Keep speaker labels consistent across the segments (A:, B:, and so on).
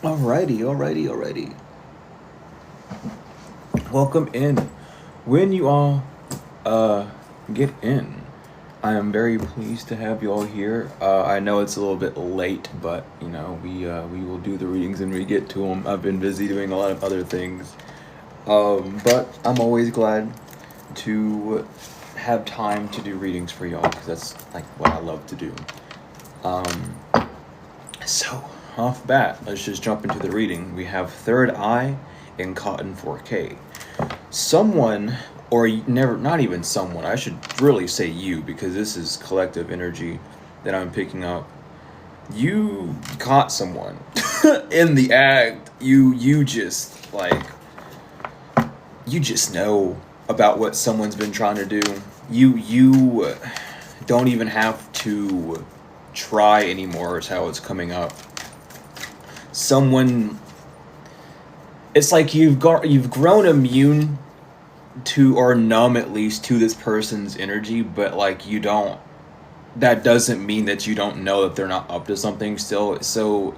A: Alrighty. Welcome in. When you all get in, I am very pleased to have you all here. I know it's a little bit late, but we will do the readings and we get to them. I've been busy doing a lot of other things, but I'm always glad to have time to do readings for y'all because that's like what I love to do. So off bat, let's just jump into the reading. We have Third Eye in Cotton 4K. Someone, or never, not even someone, I should really say you, because this is collective energy that I'm picking up. You caught someone in the act. You just know about what someone's been trying to do. You don't even have to try anymore, is how it's coming up. Someone, it's like you've grown immune to, or numb at least, to this person's energy, but like that doesn't mean that you don't know that they're not up to something still. So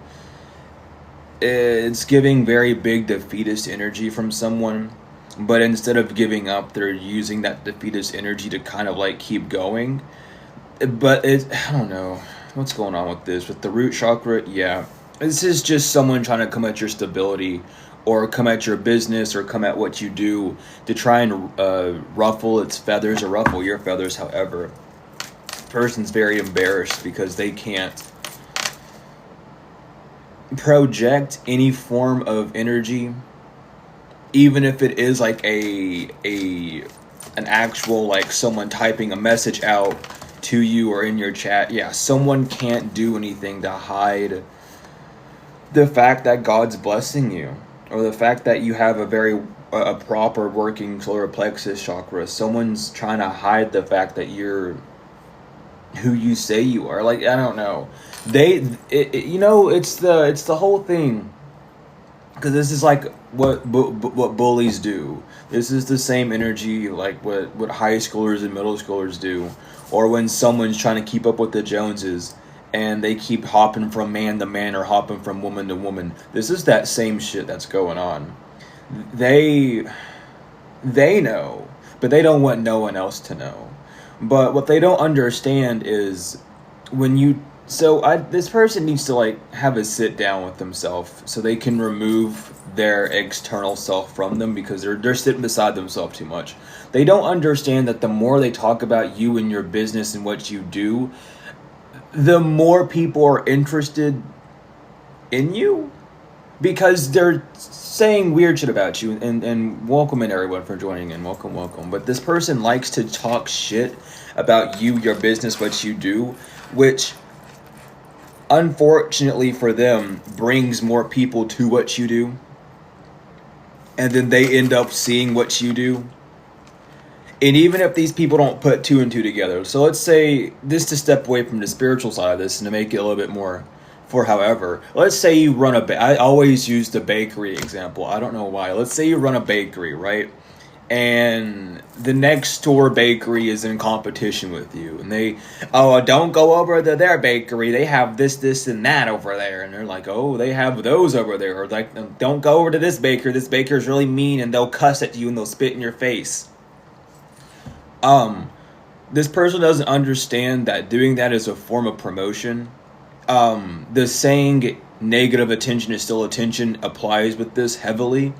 A: it's giving very big defeatist energy from someone, but instead of giving up, they're using that defeatist energy to kind of like keep going. But I don't know what's going on with this. With the root chakra, yeah. This is just someone trying to come at your stability, or come at your business, or come at what you do to try and ruffle its feathers, or ruffle your feathers, however. Person's very embarrassed because they can't project any form of energy, even if it is like an actual, like someone typing a message out to you or in your chat. Yeah, someone can't do anything to hide the fact that God's blessing you, or the fact that you have a proper working solar plexus chakra. Someone's trying to hide the fact that you're who you say you are. Like, I don't know. It's the whole thing. Because this is like what bullies do. This is the same energy like what high schoolers and middle schoolers do, or when someone's trying to keep up with the Joneses and they keep hopping from man to man or hopping from woman to woman. This is that same shit that's going on. They know, but they don't want no one else to know. But what they don't understand is this person needs to like have a sit down with themselves so they can remove their external self from them, because they're sitting beside themselves too much. They don't understand that the more they talk about you and your business and what you do, the more people are interested in you, because they're saying weird shit about you. And welcome in everyone for joining in. Welcome. But this person likes to talk shit about you, your business, what you do, which unfortunately for them brings more people to what you do, and then they end up seeing what you do. And even if these people don't put two and two together, so let's say, this to step away from the spiritual side of this and to make it a little bit more however, let's say you run I always use the bakery example. I don't know why. Let's say you run a bakery, right? And the next door bakery is in competition with you, and don't go over to their bakery, they have this and that over there, and they're like, oh, they have those over there, or like, don't go over to this baker's really mean, and they'll cuss at you and they'll spit in your face. This person doesn't understand that doing that is a form of promotion. The saying negative attention is still attention applies with this heavily.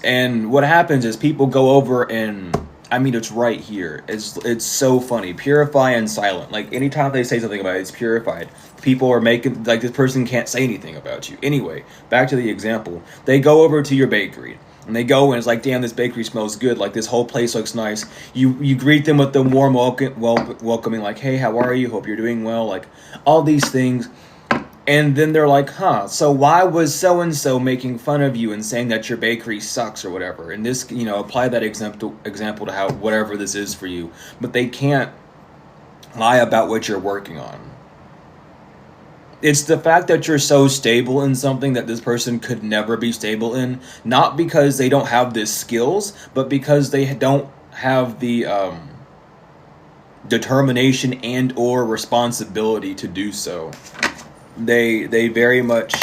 A: And what happens is people go over and, I mean, it's right here. It's so funny. Purify and silent. Like, anytime they say something about it, it's purified. People are making, like, this person can't say anything about you. Anyway, back to the example. They go over to your bakery. And they go and it's like, damn, this bakery smells good. Like, this whole place looks nice. You greet them with the warm welcoming, like, hey, how are you? Hope you're doing well. Like, all these things. And then they're like, so why was so-and-so making fun of you and saying that your bakery sucks or whatever? And this, apply that example to how whatever this is for you. But they can't lie about what you're working on. It's the fact that you're so stable in something that this person could never be stable in, not because they don't have the skills, but because they don't have the determination and or responsibility to do so. they very much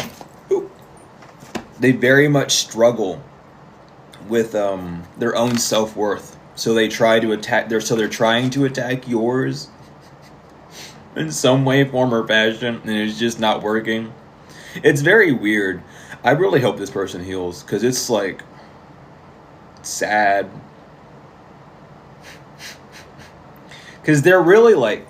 A: struggle with their own self-worth. So they try to attack they're trying to attack yours in some way, form, or fashion, and it's just not working. It's very weird. I really hope this person heals, because it's like sad. Because they're really like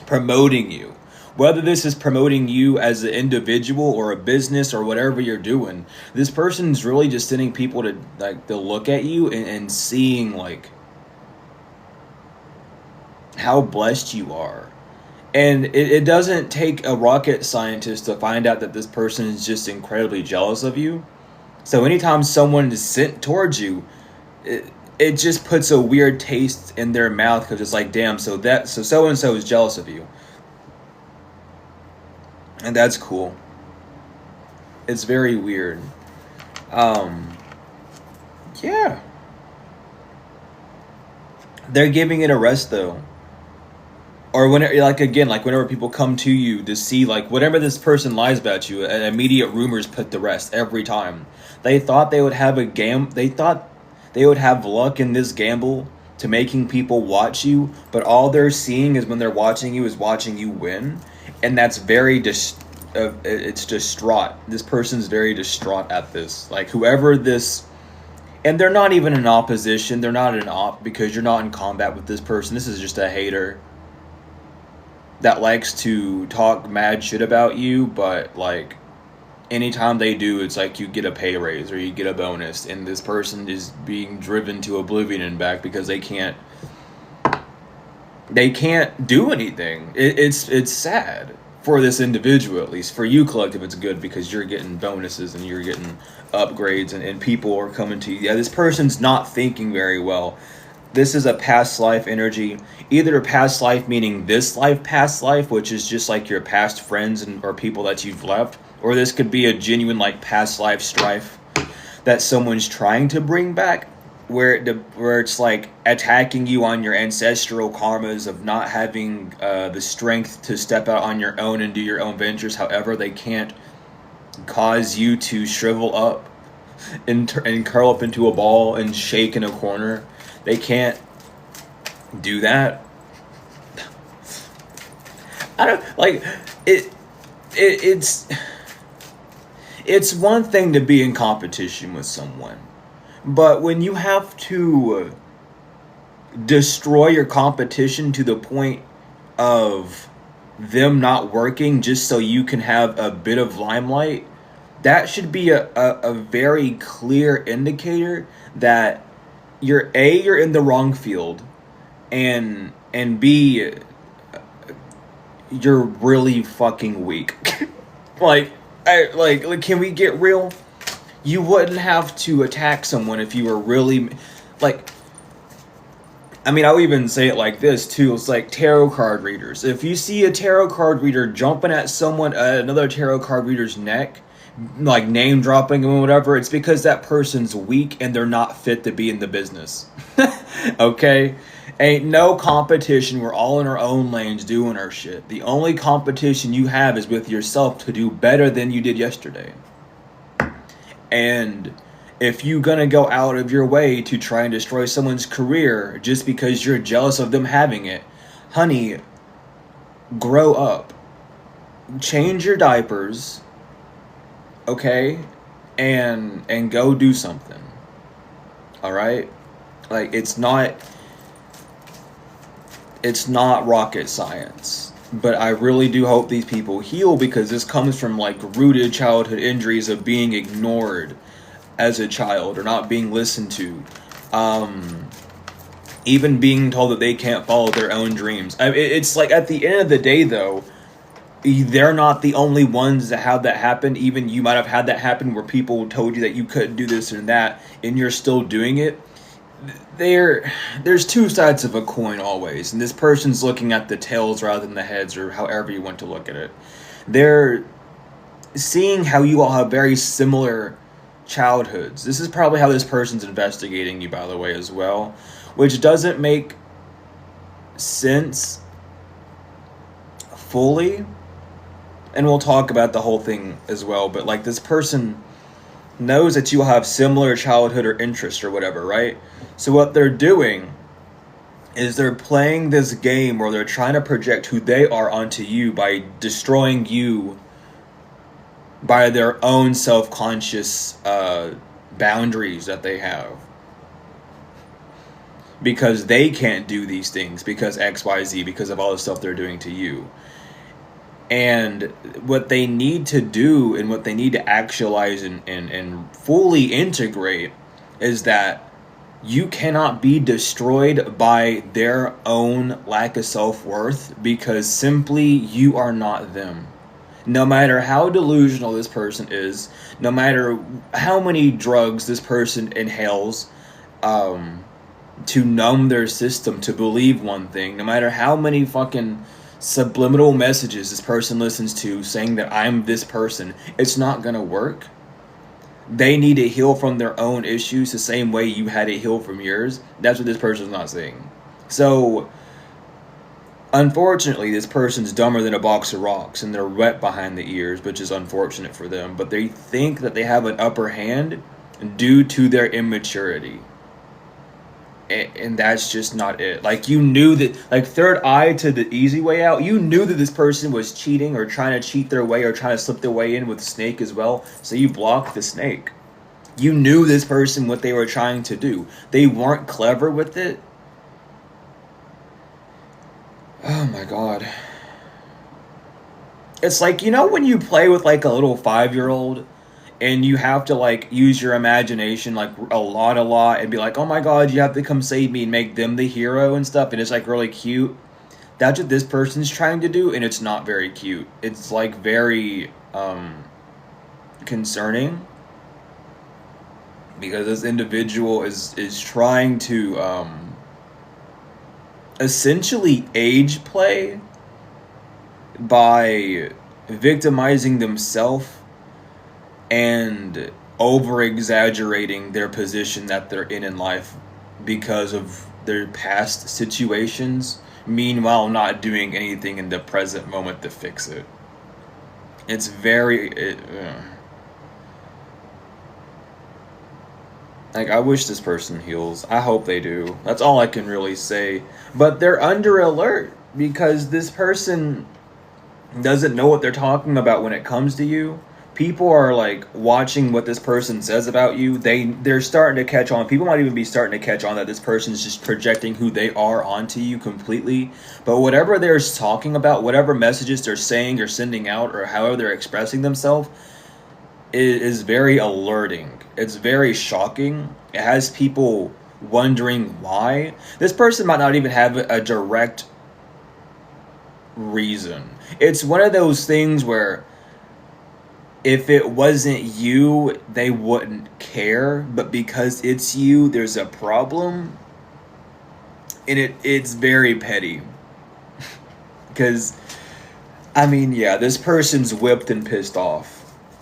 A: promoting you. Whether this is promoting you as an individual or a business or whatever you're doing, this person's really just sending people to look at you and seeing like how blessed you are. And it doesn't take a rocket scientist to find out that this person is just incredibly jealous of you. So anytime someone is sent towards you, it just puts a weird taste in their mouth, because it's like, damn, so and so is jealous of you. And that's cool. It's very weird. Yeah. They're giving it a rest though. Or whenever people come to you to see, like, whatever this person lies about you, and immediate rumors put to rest every time. They thought they would have they thought they would have luck in this gamble to making people watch you, but all they're seeing is when they're watching you is watching you win, and that's very it's distraught. This person's very distraught at this. Like, whoever this, and they're not even in opposition. They're not an op, because you're not in combat with this person. This is just a hater that likes to talk mad shit about you, but like anytime they do, it's like you get a pay raise or you get a bonus, and this person is being driven to oblivion and back because they can't do anything. It's sad for this individual, at least. For you, collective, it's good because you're getting bonuses and you're getting upgrades, and people are coming to you. Yeah, this person's not thinking very well. This is a past life energy. Either a past life meaning this life, past life, which is just like your past friends or people that you've left, or this could be a genuine like past life strife that someone's trying to bring back, where it's like attacking you on your ancestral karmas of not having the strength to step out on your own and do your own ventures. However, they can't cause you to shrivel up and curl up into a ball and shake in a corner. They can't do that. I don't like it. It's one thing to be in competition with someone, but when you have to destroy your competition to the point of them not working just so you can have a bit of limelight, that should be a very clear indicator that you're in the wrong field, and B, you're really fucking weak. Can we get real? You wouldn't have to attack someone if you were really, like, I mean, I'll even say it like this too. It's like tarot card readers. If you see a tarot card reader jumping at another tarot card reader's neck, like name dropping and whatever, it's because that person's weak and they're not fit to be in the business. Okay? Ain't no competition. We're all in our own lanes doing our shit. The only competition you have is with yourself to do better than you did yesterday. And if you're gonna go out of your way to try and destroy someone's career just because you're jealous of them having it, honey, grow up. Change your diapers, okay? And go do something. Alright? Like, it's not rocket science. But I really do hope these people heal, because this comes from like rooted childhood injuries of being ignored as a child or not being listened to. Even being told that they can't follow their own dreams. It's like, at the end of the day though, they're not the only ones that have that happen. Even you might have had that happen where people told you that you couldn't do this and that, and you're still doing it. There's two sides of a coin always, and this person's looking at the tails rather than the heads, or however you want to look at it. They're seeing how you all have very similar childhoods. This is probably how this person's investigating you, by the way, as well, which doesn't make sense fully, and we'll talk about the whole thing as well, but like this person knows that you have similar childhood or interests or whatever, right? So what they're doing is they're playing this game where they're trying to project who they are onto you by destroying you by their own self-conscious boundaries that they have, because they can't do these things because XYZ, because of all the stuff they're doing to you. And what they need to do and what they need to actualize and fully integrate is that you cannot be destroyed by their own lack of self-worth, because simply you are not them. No matter how delusional this person is, no matter how many drugs this person inhales to numb their system to believe one thing, no matter how many fucking subliminal messages this person listens to saying that I'm this person, it's not gonna work. They need to heal from their own issues the same way you had to heal from yours. That's what this person's not saying. So, unfortunately, this person's dumber than a box of rocks, and they're wet behind the ears, which is unfortunate for them. But they think that they have an upper hand due to their immaturity. And that's just not it. Like, you knew that, like, third eye to the easy way out, you knew that this person was cheating or trying to cheat their way or trying to slip their way in with the snake as well, so you blocked the snake. You knew this person, what they were trying to do. They weren't clever with it. Oh my god. It's like, you know when you play with like a little 5-year-old and you have to like use your imagination like a lot and be like, oh my god, you have to come save me and make them the hero and stuff, and it's like really cute. That's what this person's trying to do, and it's not very cute. It's like very concerning, because this individual is trying to essentially age play by victimizing themselves and over exaggerating their position that they're in life because of their past situations, meanwhile not doing anything in the present moment to fix it. It's very like, I wish this person heals. I hope they do. That's all I can really say. But they're under alert because this person doesn't know what they're talking about when it comes to you. People are like watching what this person says about you. They're starting to catch on. People might even be starting to catch on that this person's just projecting who they are onto you completely. But whatever they're talking about, whatever messages they're saying or sending out, or however they're expressing themselves, is very alerting. It's very shocking. It has people wondering why. This person might not even have a direct reason. It's one of those things where if it wasn't you, they wouldn't care, but because it's you, there's a problem. And it's very petty. Because, I mean, yeah, this person's whipped and pissed off.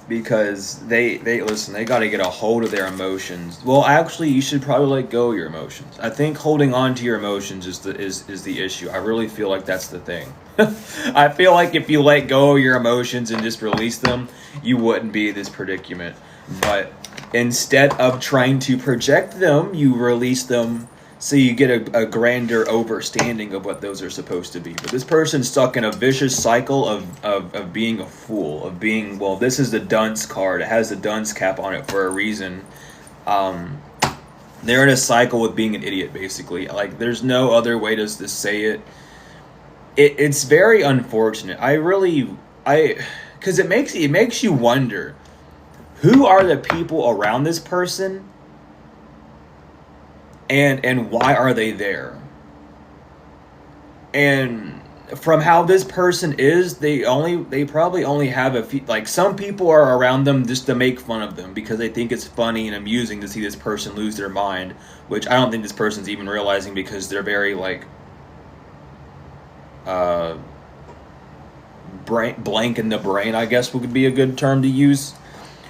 A: Because they listen, they got to get a hold of their emotions. Well, actually, you should probably let go of your emotions. I think holding on to your emotions is the issue. I really feel like that's the thing. I feel like if you let go of your emotions and just release them, you wouldn't be in this predicament. But instead of trying to project them, you release them, so you get a grander overstanding of what those are supposed to be. But this person's stuck in a vicious cycle of being a fool, of being, well, this is the dunce card. It has the dunce cap on it for a reason. They're in a cycle with being an idiot, basically. Like, there's no other way to say it. It's very unfortunate. Because it makes you wonder, who are the people around this person? And why are they there? And from how this person is, they probably only have a few, like, some people are around them just to make fun of them because they think it's funny and amusing to see this person lose their mind, which I don't think this person's even realizing, because they're very like blank in the brain, I guess would be a good term to use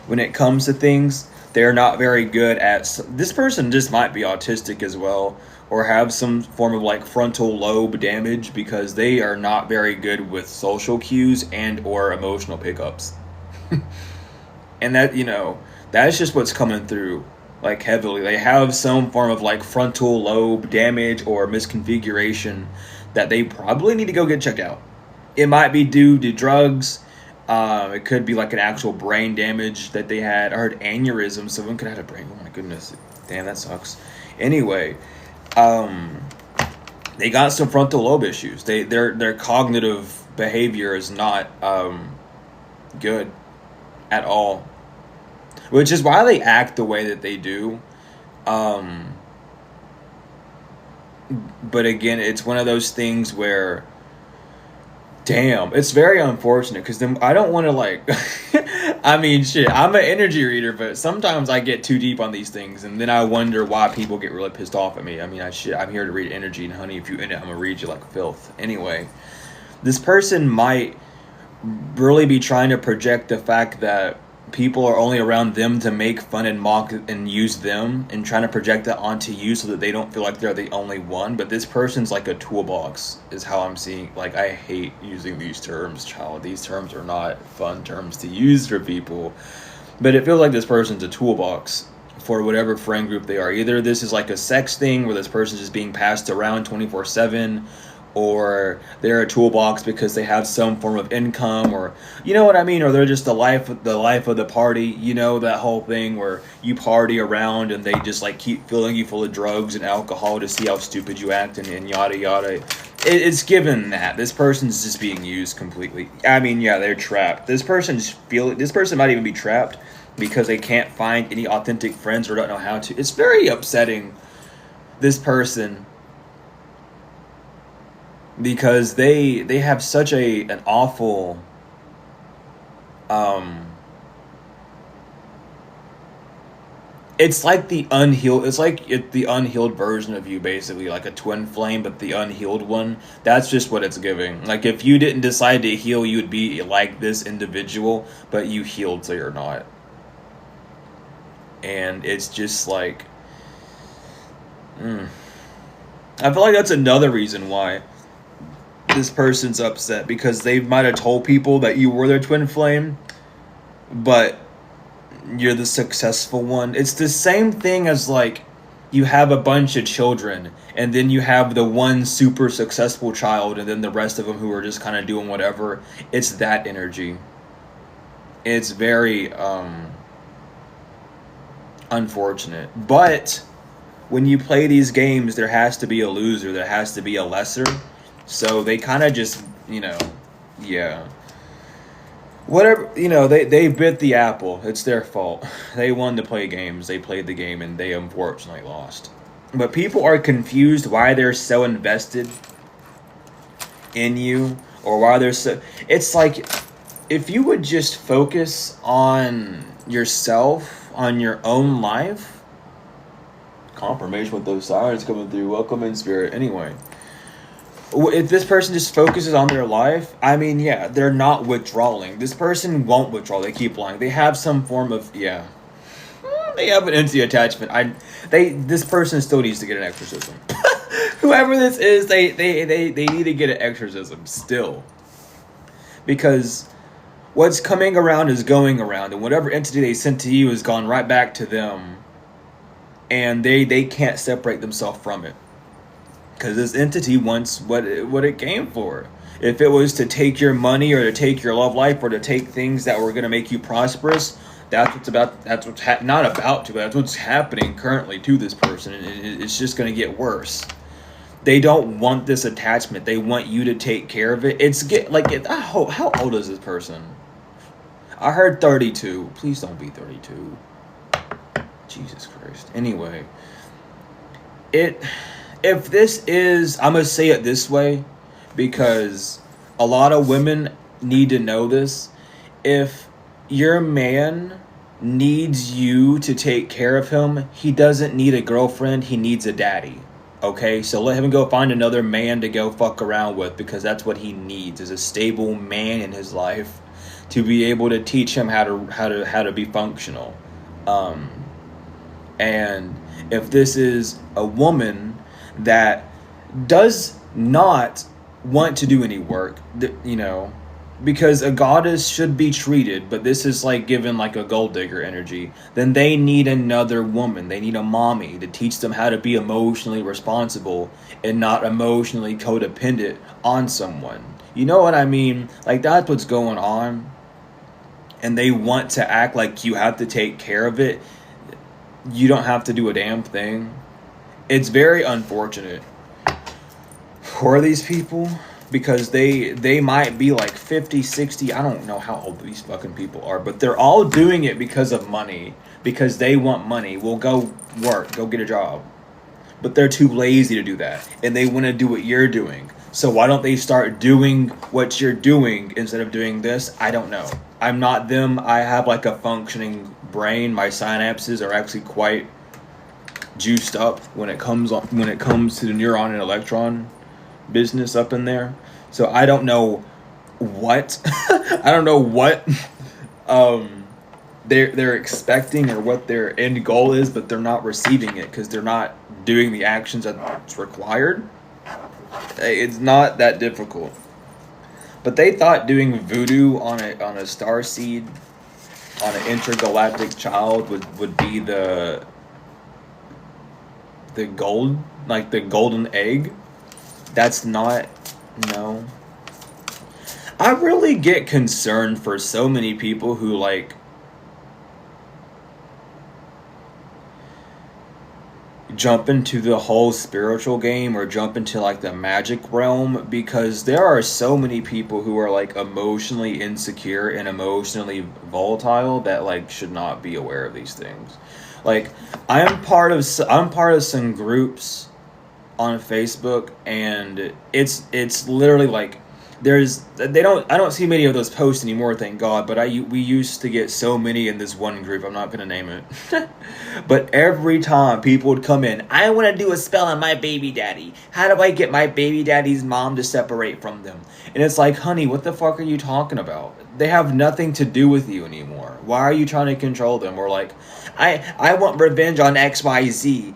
A: when it comes to things. They're not very good at. This person just might be autistic as well, or have some form of like frontal lobe damage, because they are not very good with social cues and or emotional pickups. And that, that's just what's coming through like heavily. They have some form of like frontal lobe damage or misconfiguration that they probably need to go get checked out. It might be due to drugs. It could be like an actual brain damage that they had. I heard aneurysm. Someone could have had a brain. Oh my goodness. Damn, that sucks. Anyway, they got some frontal lobe issues. Their cognitive behavior is not good at all, which is why they act the way that they do. But again, it's one of those things where, damn, it's very unfortunate, because then I don't want to like I mean, shit, I'm an energy reader, but sometimes I get too deep on these things, and then I wonder why people get really pissed off at me. I mean, I'm here to read energy, and honey, if you in it, I'm gonna read you like filth. Anyway, this person might really be trying to project the fact that people are only around them to make fun and mock and use them, and trying to project that onto you so that they don't feel like they're the only one. But this person's like a toolbox is how I'm seeing. Like, I hate using these terms, child. These terms are not fun terms to use for people, but it feels like this person's a toolbox for whatever friend group they are. Either this is like a sex thing where this person's just being passed around 24/7, or they're a toolbox because they have some form of income, or you know what I mean, or they're just the life of the party, that whole thing where you party around and they just like keep filling you full of drugs and alcohol to see how stupid you act, and yada yada. It's given that this person's just being used completely. I mean, yeah, they're trapped. This person might even be trapped because they can't find any authentic friends or don't know how to. It's very upsetting, this person, because they have such an awful it's like the unhealed version of you, basically, like a twin flame, but the unhealed one. That's just what it's giving. Like, if you didn't decide to heal, you would be like this individual, but you healed, so you're not. And it's just like, I feel like that's another reason why this person's upset, because they might have told people that you were their twin flame, but you're the successful one. It's the same thing as like you have a bunch of children and then you have the one super successful child and then the rest of them who are just kind of doing whatever. It's that energy. It's very unfortunate. But when you play these games, there has to be a loser, there has to be a lesser. So they kind of just, yeah. Whatever, they bit the apple. It's their fault. They wanted to play games. They played the game and they unfortunately lost. But people are confused why they're so invested in you, or why they're so... It's like, if you would just focus on yourself, on your own life. Confirmation with those sirens coming through. Welcome in, spirit. Anyway. If this person just focuses on their life, I mean, yeah, they're not withdrawing. This person won't withdraw. They keep lying. They have some form of, they have an empty attachment. This person still needs to get an exorcism. Whoever this is, they need to get an exorcism still. Because what's coming around is going around, and whatever entity they sent to you has gone right back to them. And they can't separate themselves from it. Because this entity wants what it came for. If it was to take your money, or to take your love life, or to take things that were going to make you prosperous, that's what's happening currently to this person. It's just going to get worse. They don't want this attachment. They want you to take care of it. How old is this person? I heard 32. Please don't be 32. Jesus Christ. Anyway, if this is, I'm going to say it this way, because a lot of women need to know this. If your man needs you to take care of him, he doesn't need a girlfriend, he needs a daddy. Okay, so let him go find another man to go fuck around with, because that's what he needs, is a stable man in his life to be able to teach him how to be functional. And if this is a woman that does not want to do any work, because a goddess should be treated, but this is like given like a gold digger energy, then they need another woman. They need a mommy to teach them how to be emotionally responsible and not emotionally codependent on someone. You know what I mean? Like, that's what's going on. And they want to act like you have to take care of it. You don't have to do a damn thing. It's very unfortunate for these people, because they might be like 50, 60, I don't know how old these fucking people are, but they're all doing it because of money, because they want money. Well, go work, go get a job. But they're too lazy to do that, and they want to do what you're doing. So why don't they start doing what you're doing instead of doing this? I don't know. I'm not them. I have like a functioning brain. My synapses are actually quite juiced up when it comes to the neuron and electron business up in there. So I don't know what they're expecting or what their end goal is, but they're not receiving it because they're not doing the actions that's required. It's not that difficult. But they thought doing voodoo on a star seed, on an intergalactic child would be the gold, like the golden egg. That's not, no. I really get concerned for so many people who like jump into the whole spiritual game or jump into like the magic realm, because there are so many people who are like emotionally insecure and emotionally volatile that like should not be aware of these things. Like, I'm part of some groups on Facebook, and it's literally like I don't see many of those posts anymore, thank God, but we used to get so many in this one group. I'm not going to name it. But every time people would come in, I want to do a spell on my baby daddy. How do I get my baby daddy's mom to separate from them? And it's like, honey, what the fuck are you talking about? They have nothing to do with you anymore. Why are you trying to control them? Or like, I want revenge on XYZ.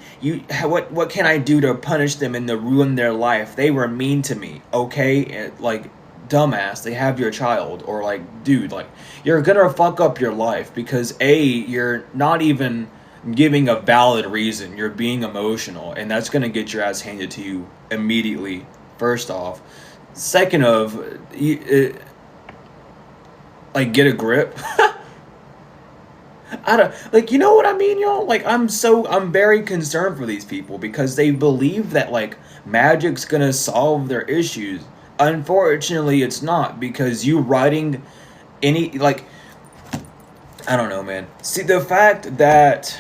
A: What can I do to punish them and to ruin their life? They were mean to me. Okay? Like, dumbass, they have your child. Or like, dude, like, you're gonna fuck up your life because you're not even giving a valid reason. You're being emotional, and that's gonna get your ass handed to you immediately, first off. Second of, like, get a grip. I don't, like, you know what I mean, y'all? Like, I'm very concerned for these people because they believe that, like, magic's gonna solve their issues. Unfortunately, it's not, because you writing any, like, I don't know, man. See, the fact that,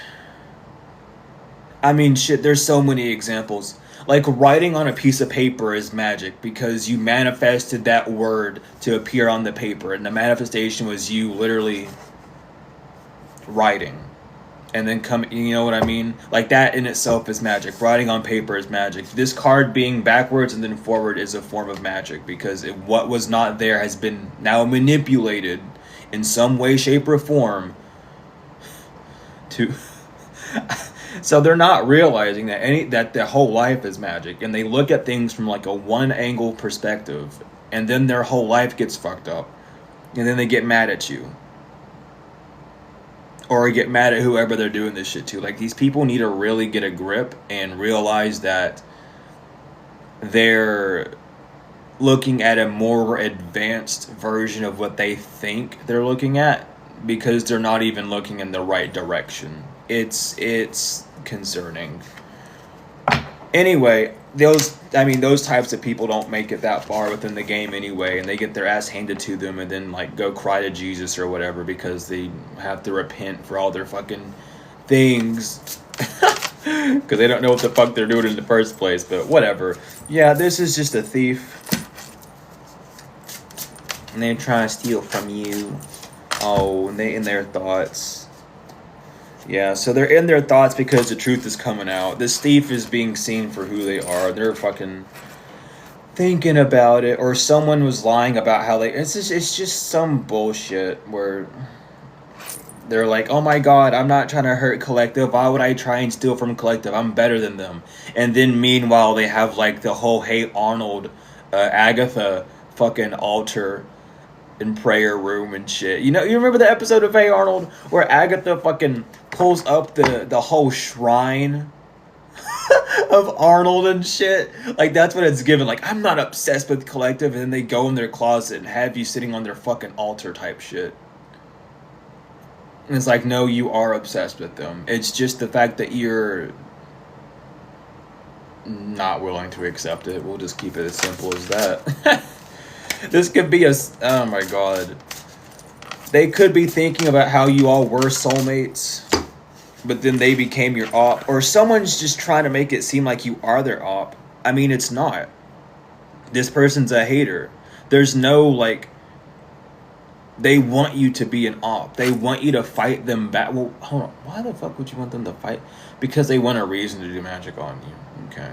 A: I mean, shit, there's so many examples. Like, writing on a piece of paper is magic because you manifested that word to appear on the paper, and the manifestation was you literally writing and then you know what I mean? Like, that in itself is magic. Writing on paper is magic. This card being backwards and then forward is a form of magic, because what was not there has been now manipulated in some way, shape, or form to so they're not realizing that their whole life is magic, and they look at things from like a one angle perspective, and then their whole life gets fucked up, and then they get mad at you. Or get mad at whoever they're doing this shit to. Like, these people need to really get a grip and realize that they're looking at a more advanced version of what they think they're looking at, because they're not even looking in the right direction. It's concerning. Anyway, those types of people don't make it that far within the game anyway, and they get their ass handed to them and then like go cry to Jesus or whatever because they have to repent for all their fucking things because they don't know what the fuck they're doing in the first place. But whatever. Yeah, this is just a thief, and they're trying to steal from you. Oh, and they in their thoughts. Yeah, so they're in their thoughts because the truth is coming out. This thief is being seen for who they are. They're fucking thinking about it, or someone was lying about how it's just some bullshit where They're like, oh my god, I'm not trying to hurt Collective. Why would I try and steal from Collective? I'm better than them. And then meanwhile, they have like the whole Hey Arnold, Agatha fucking altar and prayer room and shit. You know, you remember the episode of Hey Arnold where Agatha fucking pulls up the whole shrine of Arnold and shit? Like, that's what it's given. Like, I'm not obsessed with Collective, and then they go in their closet and have you sitting on their fucking altar type shit. And it's like, no, you are obsessed with them. It's just the fact that you're not willing to accept it. We'll just keep it as simple as that. This could be a... Oh my god. They could be thinking about how you all were soulmates, but then they became your op. Or someone's just trying to make it seem like you are their op. I mean, it's not. This person's a hater. There's no, like... They want you to be an op. They want you to fight them back. Well, hold on. Why the fuck would you want them to fight? Because they want a reason to do magic on you. Okay.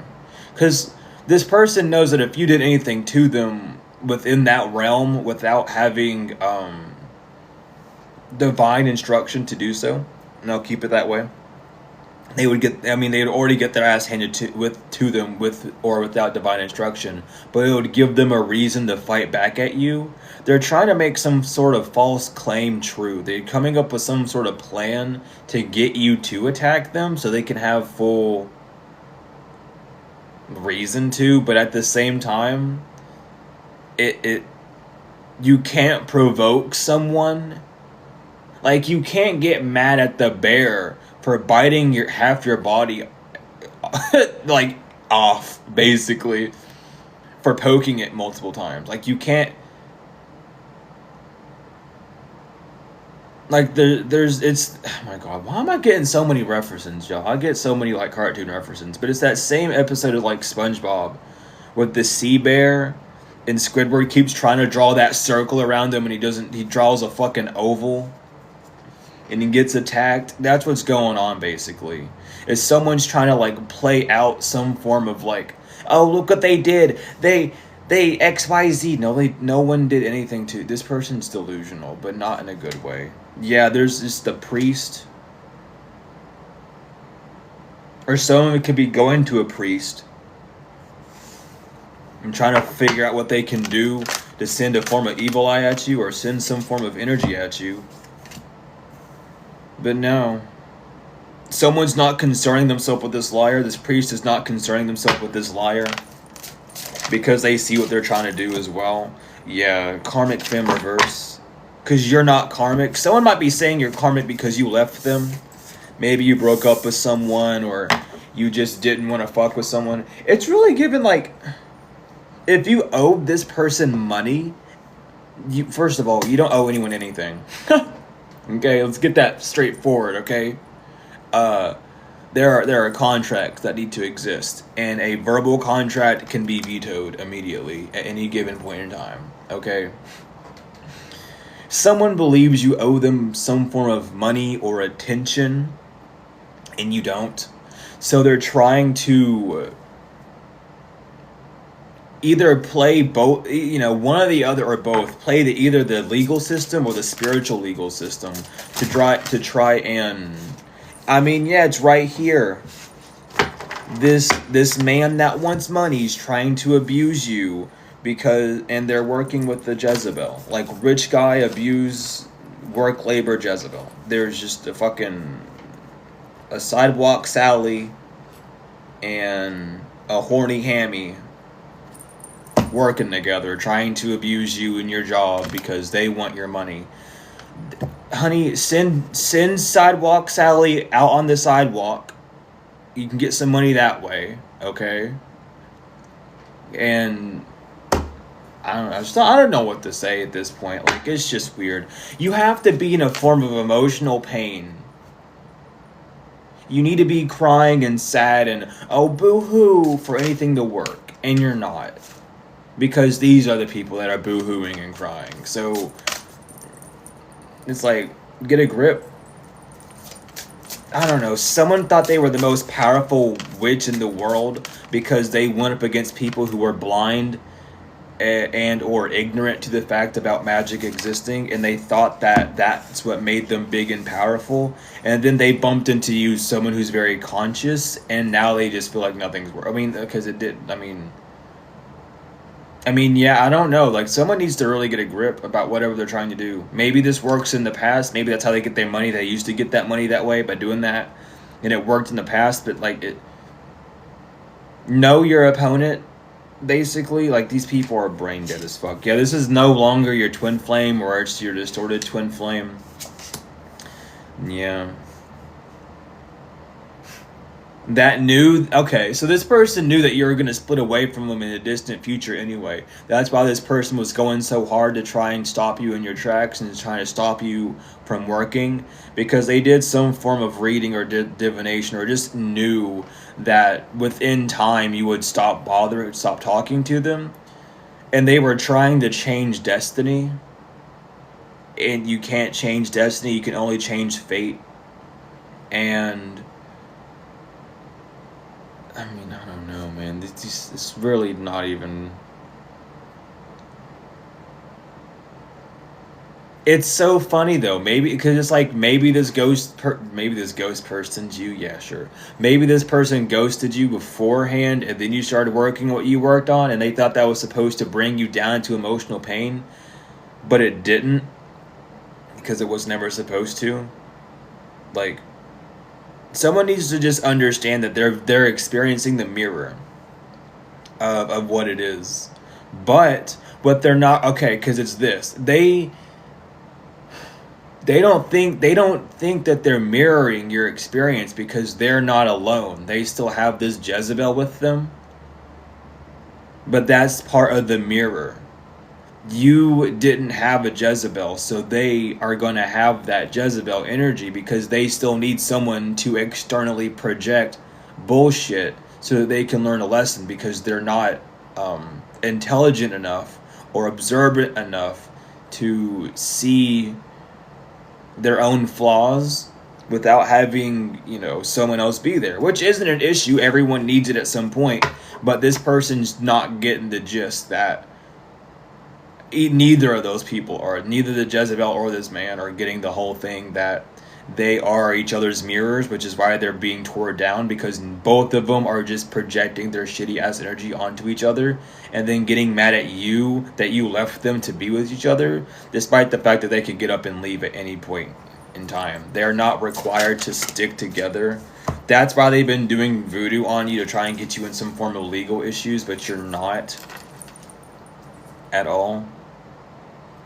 A: Because this person knows that if you did anything to them within that realm without having divine instruction to do so, and I'll keep it that way, they would get... I mean, they'd already get their ass handed to them with or without divine instruction, but it would give them a reason to fight back at you. They're trying to make some sort of false claim true. They're coming up with some sort of plan to get you to attack them so they can have full reason to, but at the same time, you can't provoke someone. Like, you can't get mad at the bear for biting half your body like off, basically, for poking it multiple times. Like, you can't... Like, it's... Oh my god, why am I getting so many references, y'all? I get so many, like, cartoon references. But it's that same episode of, like, SpongeBob with the sea bear, and Squidward keeps trying to draw that circle around him, and he draws a fucking oval, and he gets attacked. That's what's going on, basically. Is someone's trying to, like, play out some form of, like, oh, look what they did. They XYZ. No one did anything to... This person's delusional, but not in a good way. Yeah, there's just the priest. Or someone could be going to a priest and trying to figure out what they can do to send a form of evil eye at you or send some form of energy at you. But no. Someone's not concerning themselves with this liar. This priest is not concerning themselves with this liar, because they see what they're trying to do as well. Yeah, karmic femme reverse. Because you're not karmic. Someone might be saying you're karmic because you left them. Maybe you broke up with someone, or you just didn't want to fuck with someone. It's really given, like... If you owed this person money, first of all, you don't owe anyone anything. Okay, let's get that straightforward, okay? There are contracts that need to exist, and a verbal contract can be vetoed immediately at any given point in time, okay? Someone believes you owe them some form of money or attention, and you don't. So they're trying to either play both, one or the other, or both. Play either the legal system or the spiritual legal system to try and... I mean, yeah, it's right here. This man that wants money is trying to abuse you and they're working with the Jezebel. Like, rich guy abuse work labor Jezebel. There's just a sidewalk Sally and a horny hammy working together, trying to abuse you in your job because they want your money. Honey, send sidewalk Sally out on the sidewalk. You can get some money that way, okay? And I don't know. I don't know what to say at this point. Like, it's just weird. You have to be in a form of emotional pain. You need to be crying and sad and, oh, boo-hoo, for anything to work. And you're not. Because these are the people that are boo-hooing and crying. So, it's like, get a grip. I don't know. Someone thought they were the most powerful witch in the world because they went up against people who were blind and or ignorant to the fact about magic existing, and they thought that that's what made them big and powerful, and then they bumped into you, someone who's very conscious, and now they just feel like nothing's worth. I mean, because it did. I mean, yeah, I don't know. Like, someone needs to really get a grip about whatever they're trying to do. Maybe this works in the past. Maybe that's how they get their money. They used to get that money that way by doing that, and it worked in the past. But like, know your opponent. Basically, like, these people are brain dead as fuck. Yeah, this is no longer your twin flame, or it's your distorted twin flame. Yeah. Okay, so this person knew that you were going to split away from them in the distant future anyway. That's why this person was going so hard to try and stop you in your tracks and trying to stop you from working, because they did some form of reading or divination, or just knew that within time you would stop talking to them, and they were trying to change destiny, and you can't change destiny, you can only change fate. And I mean, I don't know, man. It's really not even. It's so funny though. Maybe because it's like, maybe this ghost person's you. Yeah, sure. Maybe this person ghosted you beforehand, and then you started working what you worked on, and they thought that was supposed to bring you down to emotional pain, but it didn't, because it was never supposed to. Like, someone needs to just understand that they're experiencing the mirror of what it is, but they're not, okay, because it's this. They don't think that they're mirroring your experience, because they're not alone. They still have this Jezebel with them, but that's part of the mirror. You didn't have a Jezebel, so they are going to have that Jezebel energy, because they still need someone to externally project bullshit so that they can learn a lesson, because they're not intelligent enough or observant enough to see their own flaws without having, someone else be there, which isn't an issue. Everyone needs it at some point, but this person's not getting the gist that neither of those people, or neither the Jezebel or this man, are getting the whole thing that they are each other's mirrors, which is why they're being torn down, because both of them are just projecting their shitty ass energy onto each other, and then getting mad at you that you left them to be with each other, despite the fact that they could get up and leave at any point in time. They're not required to stick together. That's why they've been doing voodoo on you, to try and get you in some form of legal issues, but you're not at all.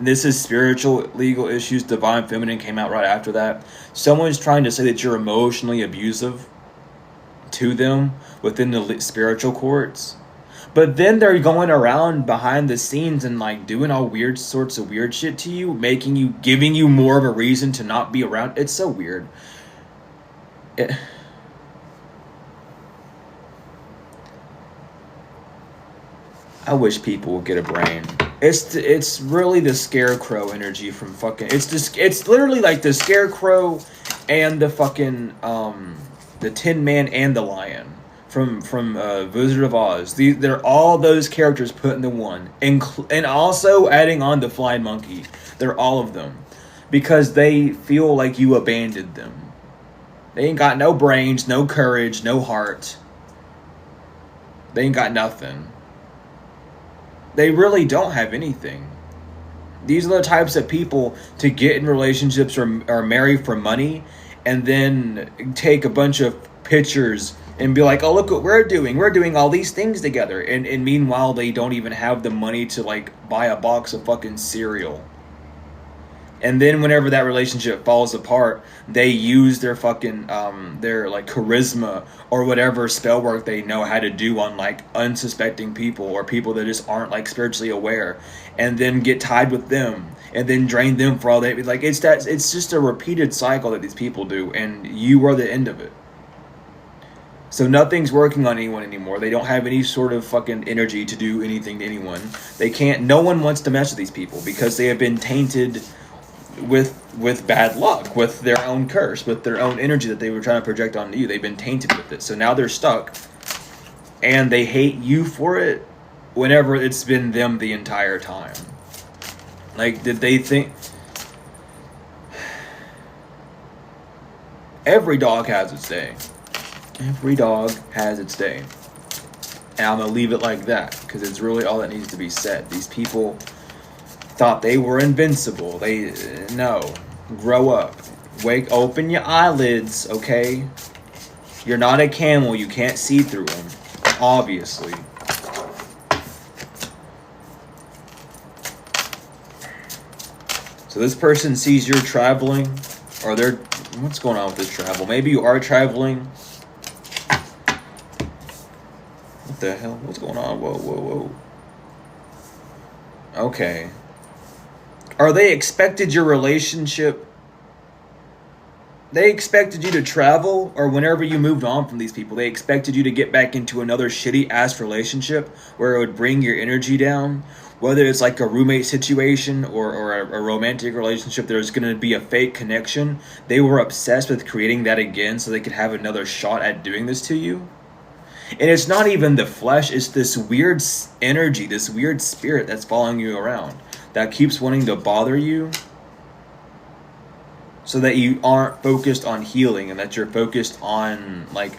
A: This is spiritual legal issues. Divine Feminine came out right after that. Someone's trying to say that you're emotionally abusive to them within the spiritual courts, but then they're going around behind the scenes and like doing all weird sorts of weird shit to you, giving you more of a reason to not be around. It's so weird. I wish people would get a brain. It's really the Scarecrow energy from fucking. It's literally like the Scarecrow and the fucking the Tin Man and the Lion from Wizard of Oz. They're all those characters put into one, and also adding on the Flying Monkey. They're all of them, because they feel like you abandoned them. They ain't got no brains, no courage, no heart. They ain't got nothing. They really don't have anything. These are the types of people to get in relationships or marry for money, and then take a bunch of pictures and be like, oh, look what we're doing. We're doing all these things together. And meanwhile, they don't even have the money to like buy a box of fucking cereal. And then whenever that relationship falls apart, they use their fucking, their like charisma or whatever spell work they know how to do on like unsuspecting people, or people that just aren't like spiritually aware, and then get tied with them and then drain them for all they, like, it's just a repeated cycle that these people do, and you are the end of it. So nothing's working on anyone anymore. They don't have any sort of fucking energy to do anything to anyone. No one wants to mess with these people, because they have been tainted with bad luck, with their own curse, with their own energy that they were trying to project onto you. They've been tainted with it, so now they're stuck, and they hate you for it. whenever it's been them the entire time. Like, did they think... Every dog has its day. Every dog has its day. And I'm going to leave it like that, because it's really all that needs to be said. These people thought they were invincible. No. Grow up. Open your eyelids, okay? You're not a camel. You can't see through them. Obviously. So this person sees you're traveling, or they're... What's going on with this travel? Maybe you are traveling. What the hell? What's going on? Whoa. Okay. Are they expected your relationship? They expected you to travel, or whenever you moved on from these people, they expected you to get back into another shitty-ass relationship where it would bring your energy down? Whether it's like a roommate situation or a romantic relationship, there's going to be a fake connection. They were obsessed with creating that again so they could have another shot at doing this to you. And it's not even the flesh, it's this weird energy, this weird spirit that's following you around that keeps wanting to bother you so that you aren't focused on healing and that you're focused on, like,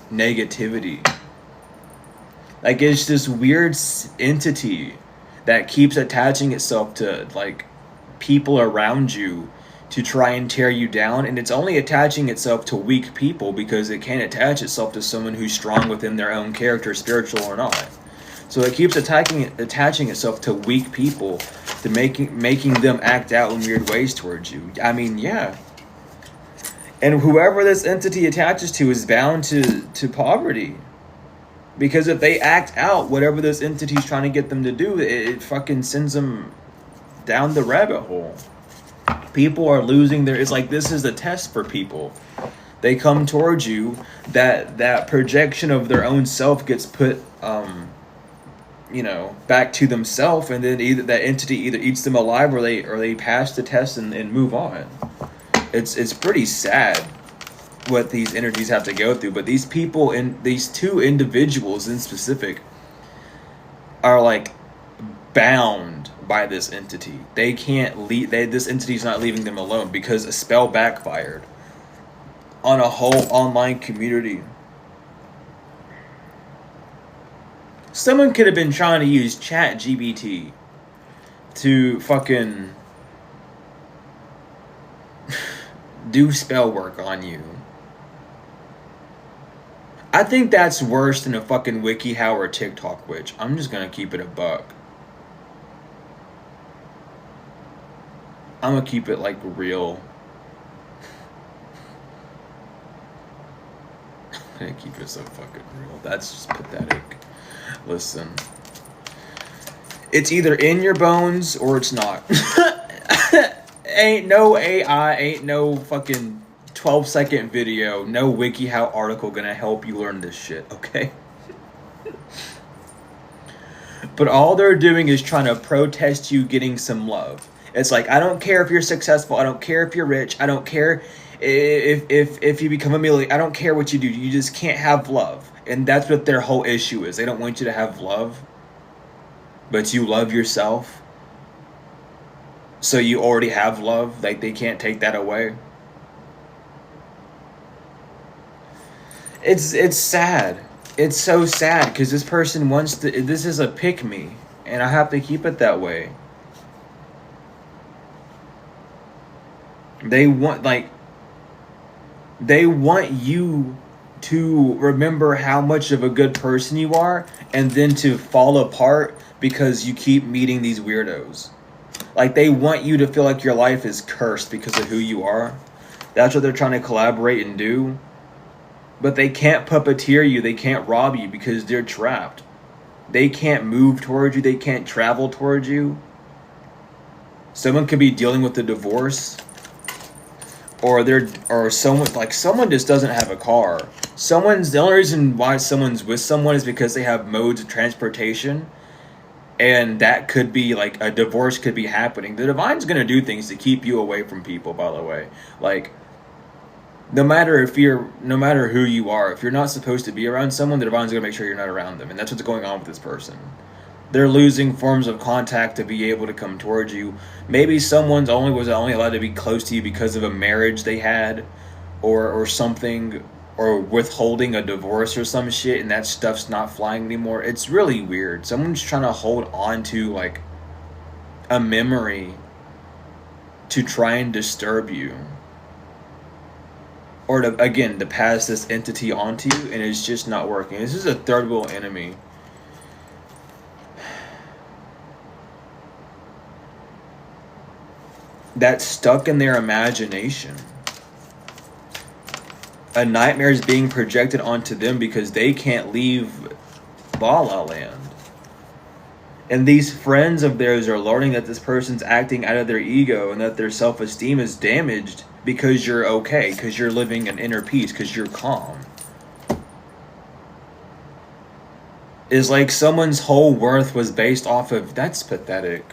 A: negativity. Like, it's this weird entity that keeps attaching itself to, like, people around you to try and tear you down, and it's only attaching itself to weak people because it can't attach itself to someone who's strong within their own character, spiritual or not. So it keeps attaching itself to weak people, to making them act out in weird ways towards you. I mean, yeah. And whoever this entity attaches to is bound to poverty. Because if they act out whatever this entity's trying to get them to do, it fucking sends them down the rabbit hole. People are losing their... It's like this is a test for people. They come towards you, that projection of their own self gets put, back to themselves, and then either that entity either eats them alive or they pass the test and move on. It's pretty sad what these energies have to go through, but these people, and these two individuals in specific, are like bound by this entity. They can't leave. This entity's not leaving them alone because a spell backfired on a whole online community. Someone could have been trying to use ChatGPT to fucking do spell work on you. I think that's worse than a fucking WikiHow or TikTok witch. I'm just gonna keep it a buck. I'm gonna keep it like real. I'm gonna keep it so fucking real. That's just pathetic. Listen. It's either in your bones or it's not. Ain't no AI, ain't no fucking 12-second video, no WikiHow article gonna help you learn this shit, okay? But all they're doing is trying to protest you getting some love. It's like, I don't care if you're successful, I don't care if you're rich, I don't care if you become a millionaire, I don't care what you do, you just can't have love. And that's what their whole issue is. They don't want you to have love, but you love yourself. So you already have love, like they can't take that away. It's sad. It's so sad because this person wants to. This is a pick me, and I have to keep it that way. They want you to remember how much of a good person you are, and then to fall apart because you keep meeting these weirdos. Like, they want you to feel like your life is cursed because of who you are. That's what they're trying to collaborate and do. But they can't puppeteer you. They can't rob you because they're trapped. They can't move towards you. They can't travel towards you. Someone could be dealing with a divorce. Or someone just doesn't have a car. The only reason why someone's with someone is because they have modes of transportation. And that could be, like, a divorce could be happening. The Divine's going to do things to keep you away from people, by the way. Like, no matter who you are, if you're not supposed to be around someone, the Divine's going to make sure you're not around them. And that's what's going on with this person. They're losing forms of contact to be able to come towards you. Maybe someone's only allowed to be close to you because of a marriage they had, or something, or withholding a divorce or some shit, and that stuff's not flying anymore. It's really weird. Someone's trying to hold on to like a memory to try and disturb you, or to pass this entity onto you, and it's just not working. This is a third wheel enemy. That's stuck in their imagination. A nightmare is being projected onto them because they can't leave La La Land. And these friends of theirs are learning that this person's acting out of their ego and that their self-esteem is damaged because you're okay, because you're living in inner peace, because you're calm. It's like someone's whole worth was based off of... That's pathetic.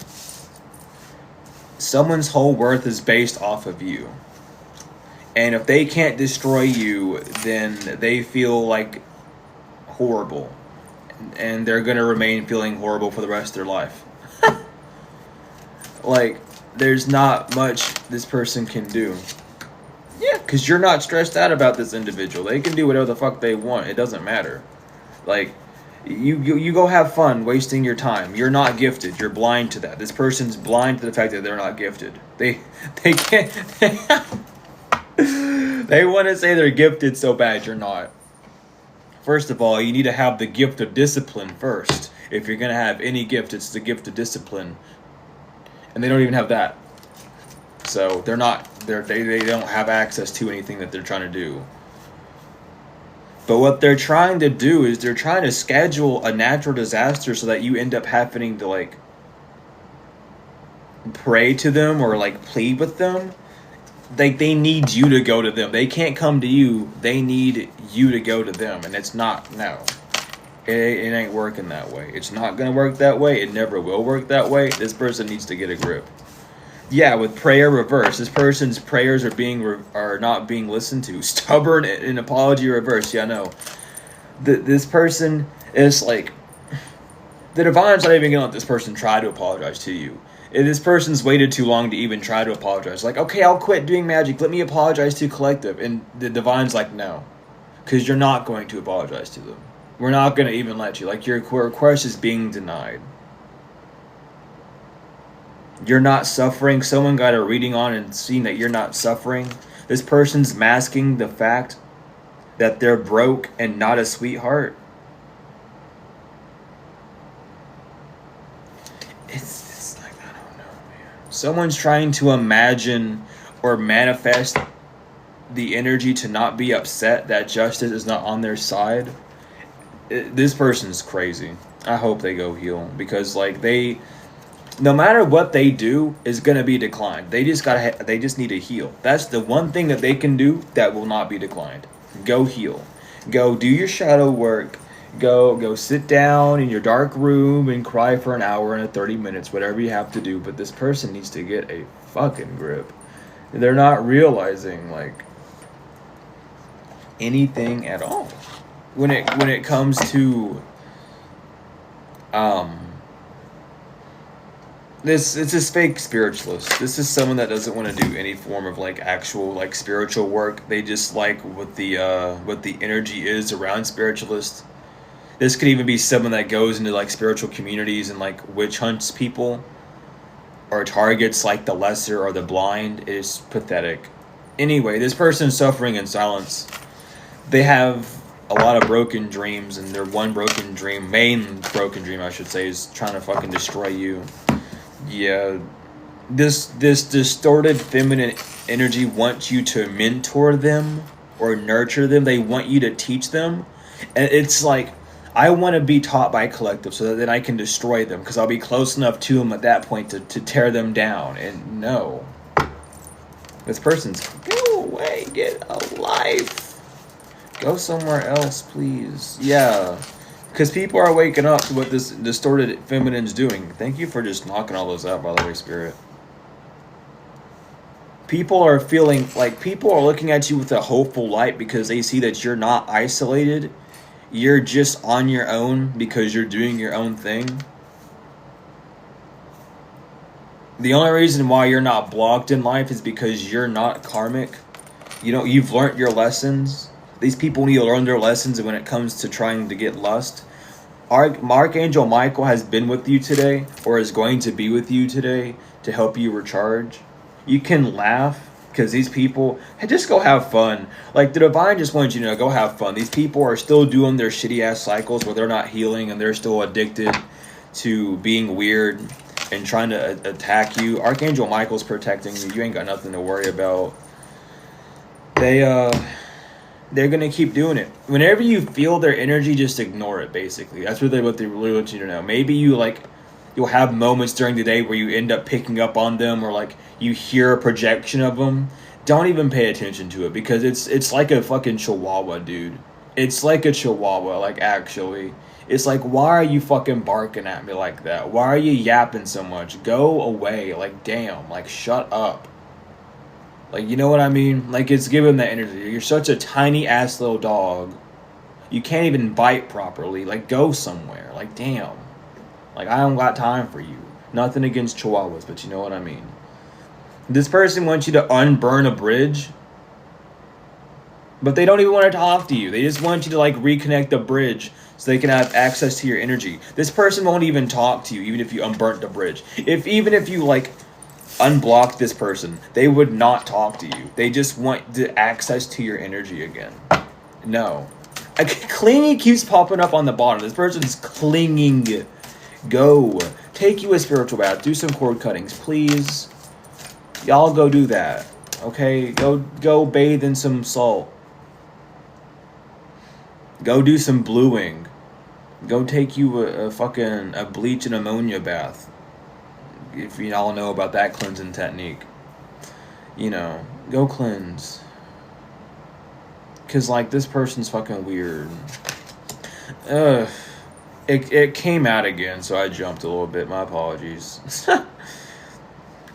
A: Someone's whole worth is based off of you. And if they can't destroy you, then they feel like horrible. And they're going to remain feeling horrible for the rest of their life. Like, there's not much this person can do. Yeah, because you're not stressed out about this individual. They can do whatever the fuck they want. It doesn't matter. Like, you go have fun wasting your time. You're not gifted. You're blind to that. This person's blind to the fact that they're not gifted. They can't... They want to say they're gifted so bad. You're not. First of all, you need to have the gift of discipline first. If you're going to have any gift, it's the gift of discipline. And they don't even have that. So they don't have access to anything that they're trying to do. But what they're trying to do is they're trying to schedule a natural disaster so that you end up having to like pray to them or like plead with them. Like, they need you to go to them. They can't come to you. They need you to go to them. And it's not, no. It ain't working that way. It's not going to work that way. It never will work that way. This person needs to get a grip. Yeah, with prayer reverse. This person's prayers are not being listened to. Stubborn and apology reverse. Yeah, no. This person is like... The divine's not even going to let this person try to apologize to you. This person's waited too long to even try to apologize. Like, okay, I'll quit doing magic. Let me apologize to collective. And the divine's like, no. Because you're not going to apologize to them. We're not going to even let you. Like, your request is being denied. You're not suffering. Someone got a reading on and seen that you're not suffering. This person's masking the fact that they're broke and not a sweetheart. It's like, I don't know, man. Someone's trying to imagine or manifest the energy to not be upset that justice is not on their side. This person's crazy. I hope they go heal, because like no matter what they do is gonna be declined. They just need to heal. That's the one thing that they can do that will not be declined. Go heal. Go do your shadow work. Go sit down in your dark room and cry for an hour and 30 minutes, whatever you have to do. But this person needs to get a fucking grip. They're not realizing like anything at all when it comes to It's this fake spiritualist. This is someone that doesn't want to do any form of like actual like spiritual work. They just like what the energy is around spiritualists. This could even be someone that goes into like spiritual communities and like witch hunts people or targets like the lesser or the blind. It is pathetic. Anyway, this person's suffering in silence. They have a lot of broken dreams, and their one broken dream, main broken dream I should say, is trying to fucking destroy you. Yeah, this distorted feminine energy wants you to mentor them or nurture them. They want you to teach them, and it's like, I want to be taught by collective so that then I can destroy them, because I'll be close enough to them at that point to tear them down. And no, this person's, go away, get a life, go somewhere else, please. Yeah. Because people are waking up to what this distorted feminine's doing. Thank you for just knocking all those out, by the way, Spirit. People are feeling like people are looking at you with a hopeful light because they see that you're not isolated. You're just on your own because you're doing your own thing. The only reason why you're not blocked in life is because you're not karmic. You've learned your lessons. These people need to learn their lessons when it comes to trying to get lust. Archangel Michael has been with you today, or is going to be with you today to help you recharge. You can laugh, because these people, hey, just go have fun. Like, the divine just wants you to go have fun. These people are still doing their shitty ass cycles where they're not healing and they're still addicted to being weird and trying to attack you. Archangel Michael's protecting you. You ain't got nothing to worry about. They're gonna keep doing it. Whenever you feel their energy, just ignore it. Basically, that's what they really want you to know. Maybe you'll have moments during the day where you end up picking up on them, or like you hear a projection of them. Don't even pay attention to it, because it's like a fucking chihuahua, dude. It's like a chihuahua, like, actually. It's like, why are you fucking barking at me like that? Why are you yapping so much? Go away. Like, damn. Like, shut up. Like, you know what I mean? Like, it's giving that energy. You're such a tiny ass little dog. You can't even bite properly. Like, go somewhere. Like, damn. Like, I don't got time for you. Nothing against chihuahuas, but you know what I mean. This person wants you to unburn a bridge, but they don't even want to talk to you. They just want you to, like, reconnect the bridge so they can have access to your energy. This person won't even talk to you, even if you unburnt the bridge. Even if you, like, unblock this person, they would not talk to you. They just want the access to your energy again. No. Clingy keeps popping up on the bottom. This person's clinging. Go. Take you a spiritual bath. Do some cord cuttings, please. Y'all go do that. Okay? Go bathe in some salt. Go do some bluing. Go take you a fucking bleach and ammonia bath. If you all know about that cleansing technique. Go cleanse. Because, like, this person's fucking weird. It came out again, so I jumped a little bit. My apologies.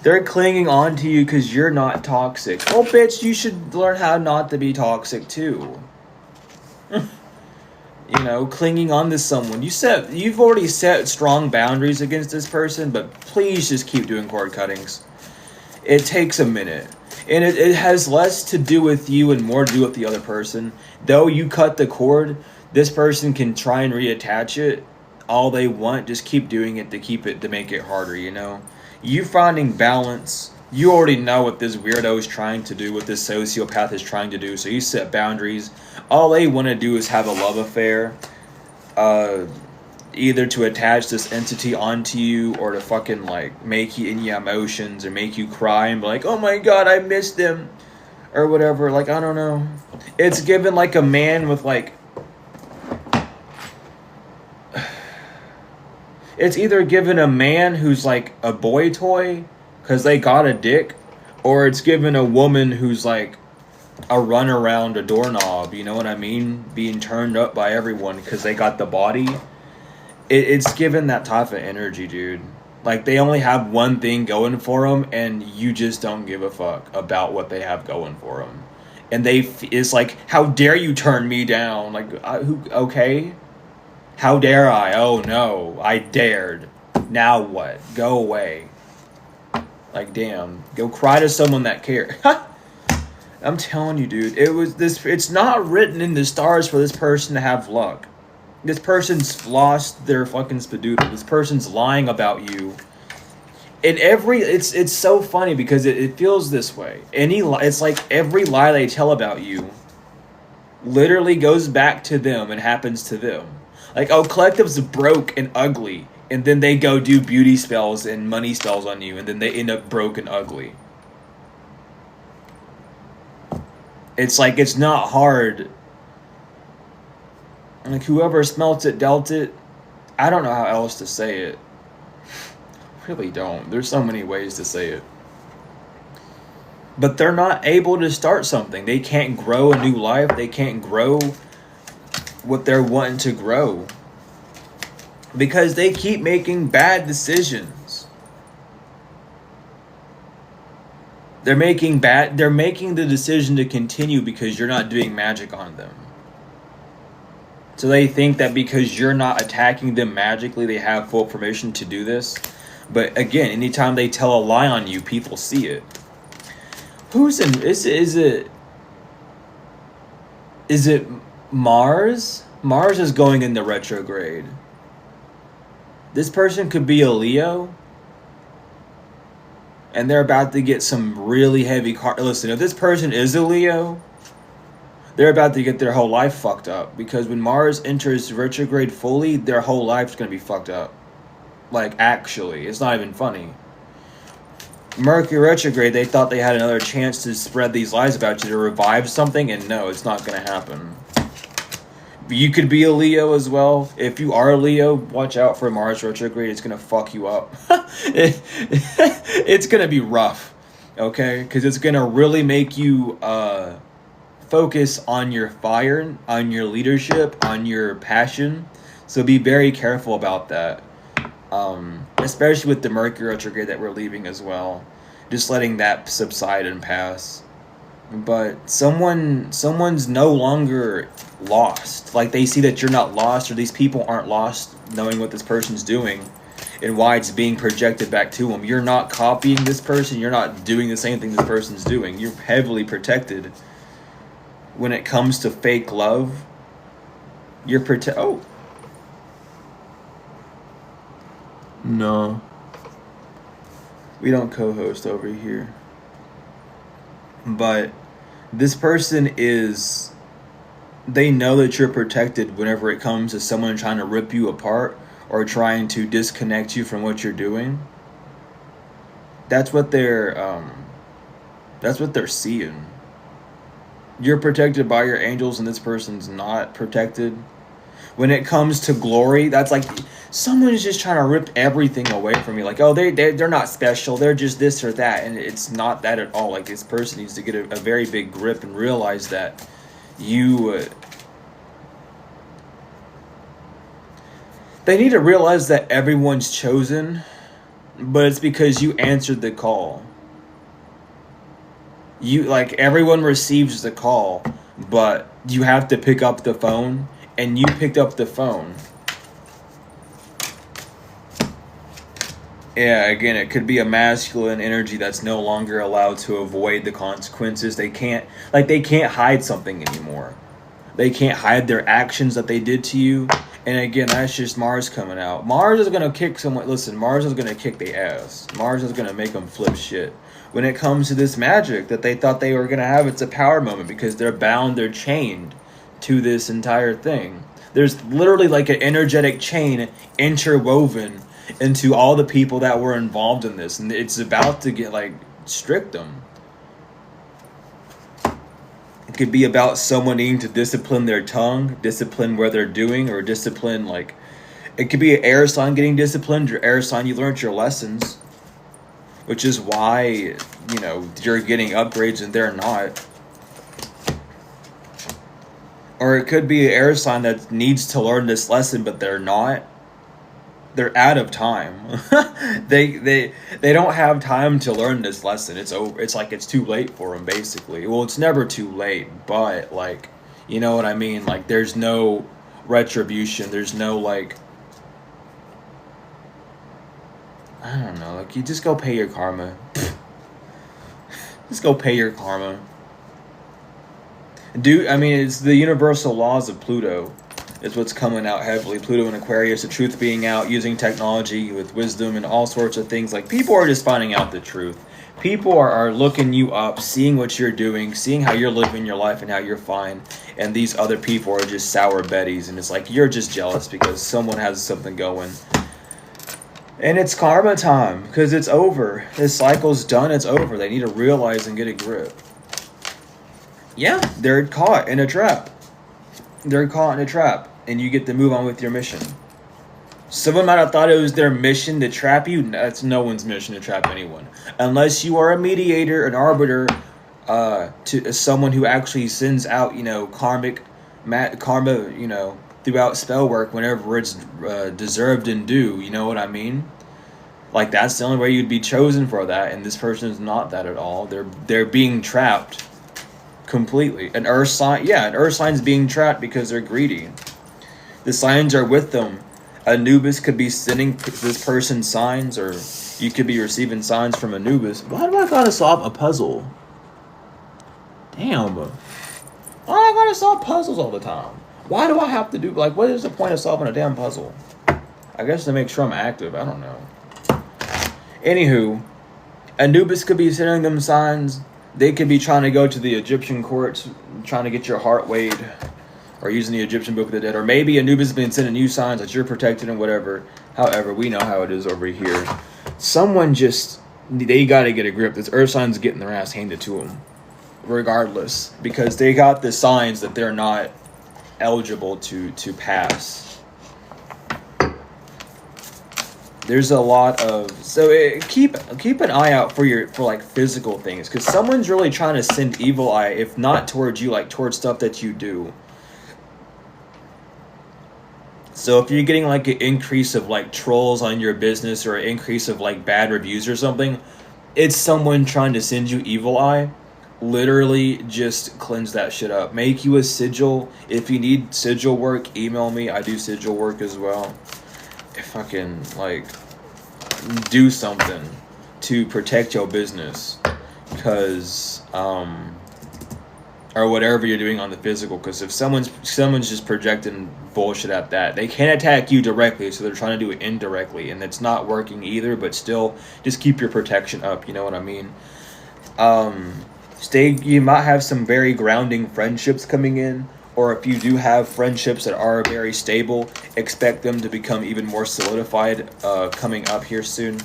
A: They're clinging on to you because you're not toxic. Oh, bitch, you should learn how not to be toxic, too. Clinging on to someone. You've already set strong boundaries against this person, but please just keep doing cord cuttings. It takes a minute. And it has less to do with you and more to do with the other person. Though you cut the cord, this person can try and reattach it all they want. Just keep doing it to make it harder, You finding balance. You already know what this weirdo is trying to do, what this sociopath is trying to do, so you set boundaries. All they want to do is have a love affair, either to attach this entity onto you, or to fucking, like, make you any emotions, or make you cry and be like, oh my god, I missed them, or whatever. Like, I don't know. It's given like a man with, like, it's either given a man who's like a boy toy because they got a dick, or it's given a woman who's like a runaround, a doorknob, you know what I mean? Being turned up by everyone because they got the body. It's given that type of energy, dude. Like, they only have one thing going for them, and you just don't give a fuck about what they have going for them. And it's like, how dare you turn me down? Like, okay? How dare I? Oh no, I dared. Now what? Go away. Like, damn. Go cry to someone that cares. I'm telling you, dude. It's not written in the stars for this person to have luck. This person's lost their fucking spadoodle. This person's lying about you. It's so funny because it feels this way. It's like every lie they tell about you literally goes back to them and happens to them. Like, oh, Collective's broke and ugly, and then they go do beauty spells and money spells on you, and then they end up broke and ugly. It's like, it's not hard. Like, whoever smelt it, dealt it. I don't know how else to say it. Really don't. There's so many ways to say it. But they're not able to start something. They can't grow a new life. They can't grow what they're wanting to grow because they keep making bad decisions. They're making the decision to continue because you're not doing magic on them. So they think that because you're not attacking them magically, they have full permission to do this. But again, anytime they tell a lie on you, people see it. Is it Mars? Mars is going into retrograde. This person could be a Leo, and they're about to get some really heavy Listen, if this person is a Leo, they're about to get their whole life fucked up, because when Mars enters retrograde fully, their whole life's gonna be fucked up. Like, actually, it's not even funny. Mercury retrograde, they thought they had another chance to spread these lies about you, to revive something, and no, it's not gonna happen. You could be a Leo as well. If you are a Leo, watch out for Mars retrograde. It's gonna fuck you up. It's gonna be rough, okay? Because it's gonna really make you focus on your fire, on your leadership, on your passion. So be very careful about that. Especially with the Mercury retrograde that we're leaving as well. Just letting that subside and pass. But someone's no longer lost. Like, they see that you're not lost, or these people aren't lost knowing what this person's doing and why it's being projected back to them. You're not copying this person. You're not doing the same thing this person's doing. You're heavily protected. When it comes to fake love, you're Oh. No. We don't co-host over here. But this person they know that you're protected whenever it comes to someone trying to rip you apart or trying to disconnect you from what you're doing. That's what they're seeing. You're protected by your angels, and this person's not protected. When it comes to glory, that's like someone is just trying to rip everything away from you. Like, oh, they're not special. They're just this or that. And it's not that at all. Like, this person needs to get a very big grip and realize that they need to realize that everyone's chosen, but it's because you answered the call. Everyone receives the call, but you have to pick up the phone. And you picked up the phone. Yeah, again, it could be a masculine energy that's no longer allowed to avoid the consequences. They can't hide something anymore. They can't hide their actions that they did to you. And again, that's just Mars coming out. Mars is going to kick someone. Listen, Mars is going to kick their ass. Mars is going to make them flip shit. When it comes to this magic that they thought they were going to have, it's a power moment, because they're bound, they're chained to this entire thing. There's literally like an energetic chain interwoven into all the people that were involved in this, and it's about to get strict them. It could be about someone needing to discipline their tongue, discipline where they're doing, or discipline it could be an air sign getting disciplined. Your air sign, you learned your lessons, which is why you're getting upgrades and they're not. Or it could be an air sign that needs to learn this lesson, but they're not. They're out of time. They don't have time to learn this lesson. It's over. It's like it's too late for them, basically. Well, it's never too late, but you know what I mean? There's no retribution. There's no I don't know. You just go pay your karma. Just go pay your karma. It's the universal laws of Pluto is what's coming out heavily. Pluto and Aquarius, the truth being out, using technology with wisdom and all sorts of things. People are just finding out the truth. People are looking you up, seeing what you're doing, seeing how you're living your life and how you're fine. And these other people are just sour betties. And it's you're just jealous because someone has something going. And it's karma time, because it's over. This cycle's done, it's over. They need to realize and get a grip. Yeah, they're caught in a trap. And you get to move on with your mission. Someone might have thought it was their mission to trap you. That's no one's mission to trap anyone. Unless you are a mediator, an arbiter, to someone who actually sends out, karma, throughout spell work whenever it's deserved and due. You know what I mean? That's the only way you'd be chosen for that. And this person is not that at all. They're being trapped. Completely. An earth sign's being trapped because they're greedy. The signs are with them. Anubis could be sending this person signs, or you could be receiving signs from Anubis. Why do I gotta solve a puzzle? Damn. Why do I gotta solve puzzles all the time? Why do I have to do, like, what is the point of solving a damn puzzle? I guess to make sure I'm active. I don't know. Anywho, Anubis could be sending them signs. They could be trying to go to the Egyptian courts, trying to get your heart weighed, or using the Egyptian Book of the Dead. Or maybe Anubis has been sending you signs that you're protected and whatever. However, we know how it is over here. Someone just, they got to get a grip. This earth sign's getting their ass handed to them, regardless. Because they got the signs that they're not eligible to pass. There's a lot of, keep an eye out for like physical things, because someone's really trying to send evil eye, if not towards you, like towards stuff that you do. So if you're getting like an increase of like trolls on your business, or an increase of like bad reviews or something, it's someone trying to send you evil eye. Literally just cleanse that shit up. Make you a sigil. If you need sigil work, email me. I do sigil work as well. Fucking like do something to protect your business, because or whatever you're doing on the physical, because if someone's just projecting bullshit at that, they can't attack you directly, so they're trying to do it indirectly, and it's not working either. But still, just keep your protection up, you know what I mean? You might have some very grounding friendships coming in, or if you do have friendships that are very stable, expect them to become even more solidified coming up here soon.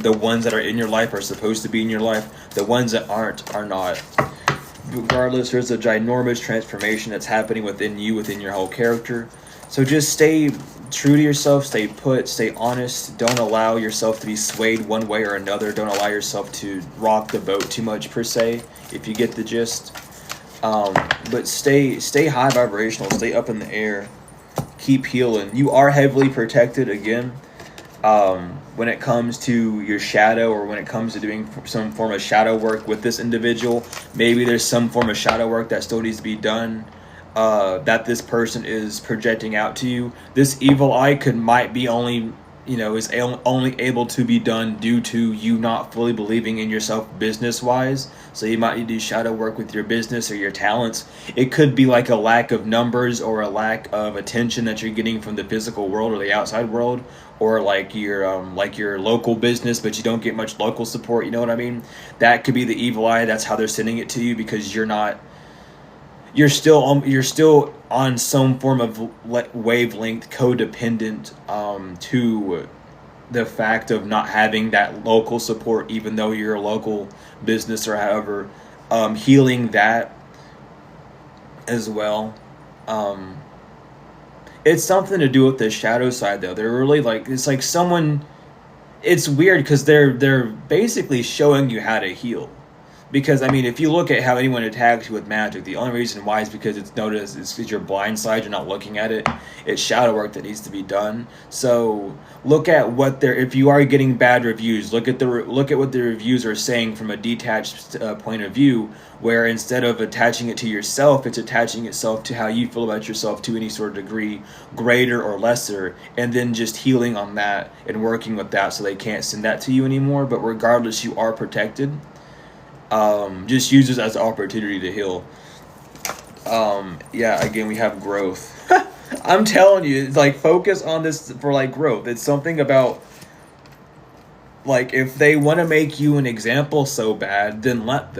A: The ones that are in your life are supposed to be in your life. The ones that aren't are not. Regardless, there's a ginormous transformation that's happening within you, within your whole character. So just stay true to yourself, stay put, stay honest. Don't allow yourself to be swayed one way or another. Don't allow yourself to rock the boat too much, per se, if you get the gist. But stay high vibrational, stay up in the air, keep healing. You are heavily protected again. When it comes to your shadow, or when it comes to doing some form of shadow work with this individual, maybe there's some form of shadow work that still needs to be done, that this person is projecting out to you. This evil eye might be only able to be done due to you not fully believing in yourself business wise. So you might need to do shadow work with your business or your talents. It could be like a lack of numbers, or a lack of attention that you're getting from the physical world or the outside world, or like your local business, but you don't get much local support, you know what I mean? That could be the evil eye. That's how they're sending it to you, because you're still on some form of wavelength codependent to the fact of not having that local support, even though you're a local business or however. Healing that as well. It's something to do with the shadow side, though. They're really like, it's like someone, it's weird because they're basically showing you how to heal. Because, I mean, if you look at how anyone attacks you with magic, the only reason why is because it's noticed, it's because you're blind-side, you're not looking at it. It's shadow work that needs to be done. So look at if you are getting bad reviews, look at what the reviews are saying from a detached point of view, where instead of attaching it to yourself, it's attaching itself to how you feel about yourself to any sort of degree, greater or lesser, and then just healing on that and working with that so they can't send that to you anymore. But regardless, you are protected. Just use this as an opportunity to heal. Again, we have growth. I'm telling you, it's like, focus on this for like growth. It's something about, like, if they want to make you an example so bad, then let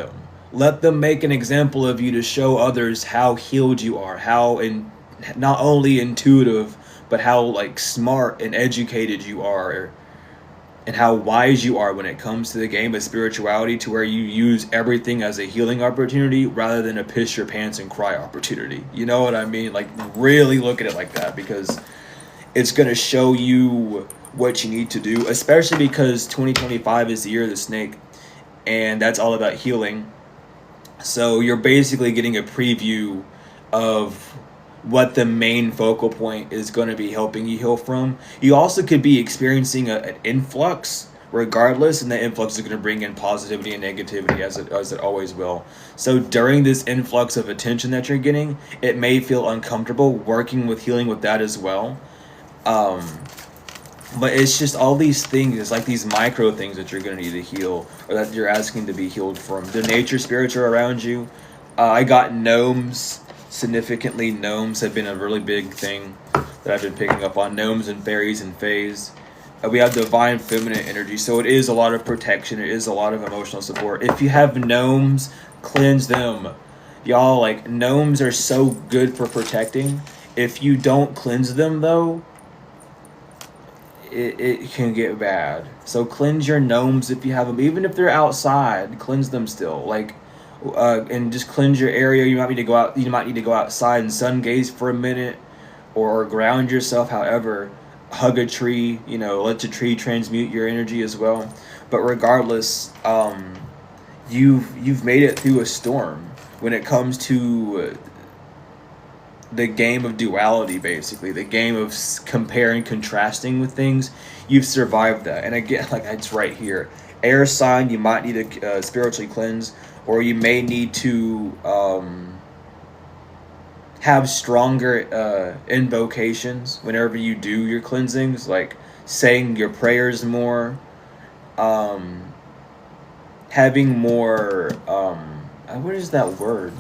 A: them make an example of you to show others how healed you are, not only intuitive, but how like smart and educated you are, and how wise you are when it comes to the game of spirituality, to where you use everything as a healing opportunity rather than a piss your pants and cry opportunity. You know what I mean? Like, really look at it like that, because it's going to show you what you need to do, especially because 2025 is the year of the snake, and that's all about healing. So you're basically getting a preview of what the main focal point is going to be helping you heal from. You also could be experiencing an influx regardless, and the influx is going to bring in positivity and negativity, as it always will. So during this influx of attention that you're getting, it may feel uncomfortable working with healing with that as well. Um, but it's just all these things. It's like these micro things that you're gonna need to heal, or that you're asking to be healed from. The nature spirits are around you. I got gnomes. Significantly, gnomes have been a really big thing that I've been picking up on. Gnomes and fairies and fays. We have divine feminine energy, so it is a lot of protection. It is a lot of emotional support. If you have gnomes, cleanse them. Y'all, like, gnomes are so good for protecting. If you don't cleanse them, though, it can get bad. So cleanse your gnomes if you have them. Even if they're outside, cleanse them still. Like, and just cleanse your area. You might need to go out. You might need to go outside and sun gaze for a minute, or ground yourself. However, hug a tree. Let the tree transmute your energy as well. But regardless, you've made it through a storm when it comes to the game of duality, basically the game of comparing, contrasting with things. You've survived that. And again, like, it's right here. Air sign, you might need to spiritually cleanse, or you may need to have stronger invocations whenever you do your cleansings, like saying your prayers more, having more what is that word?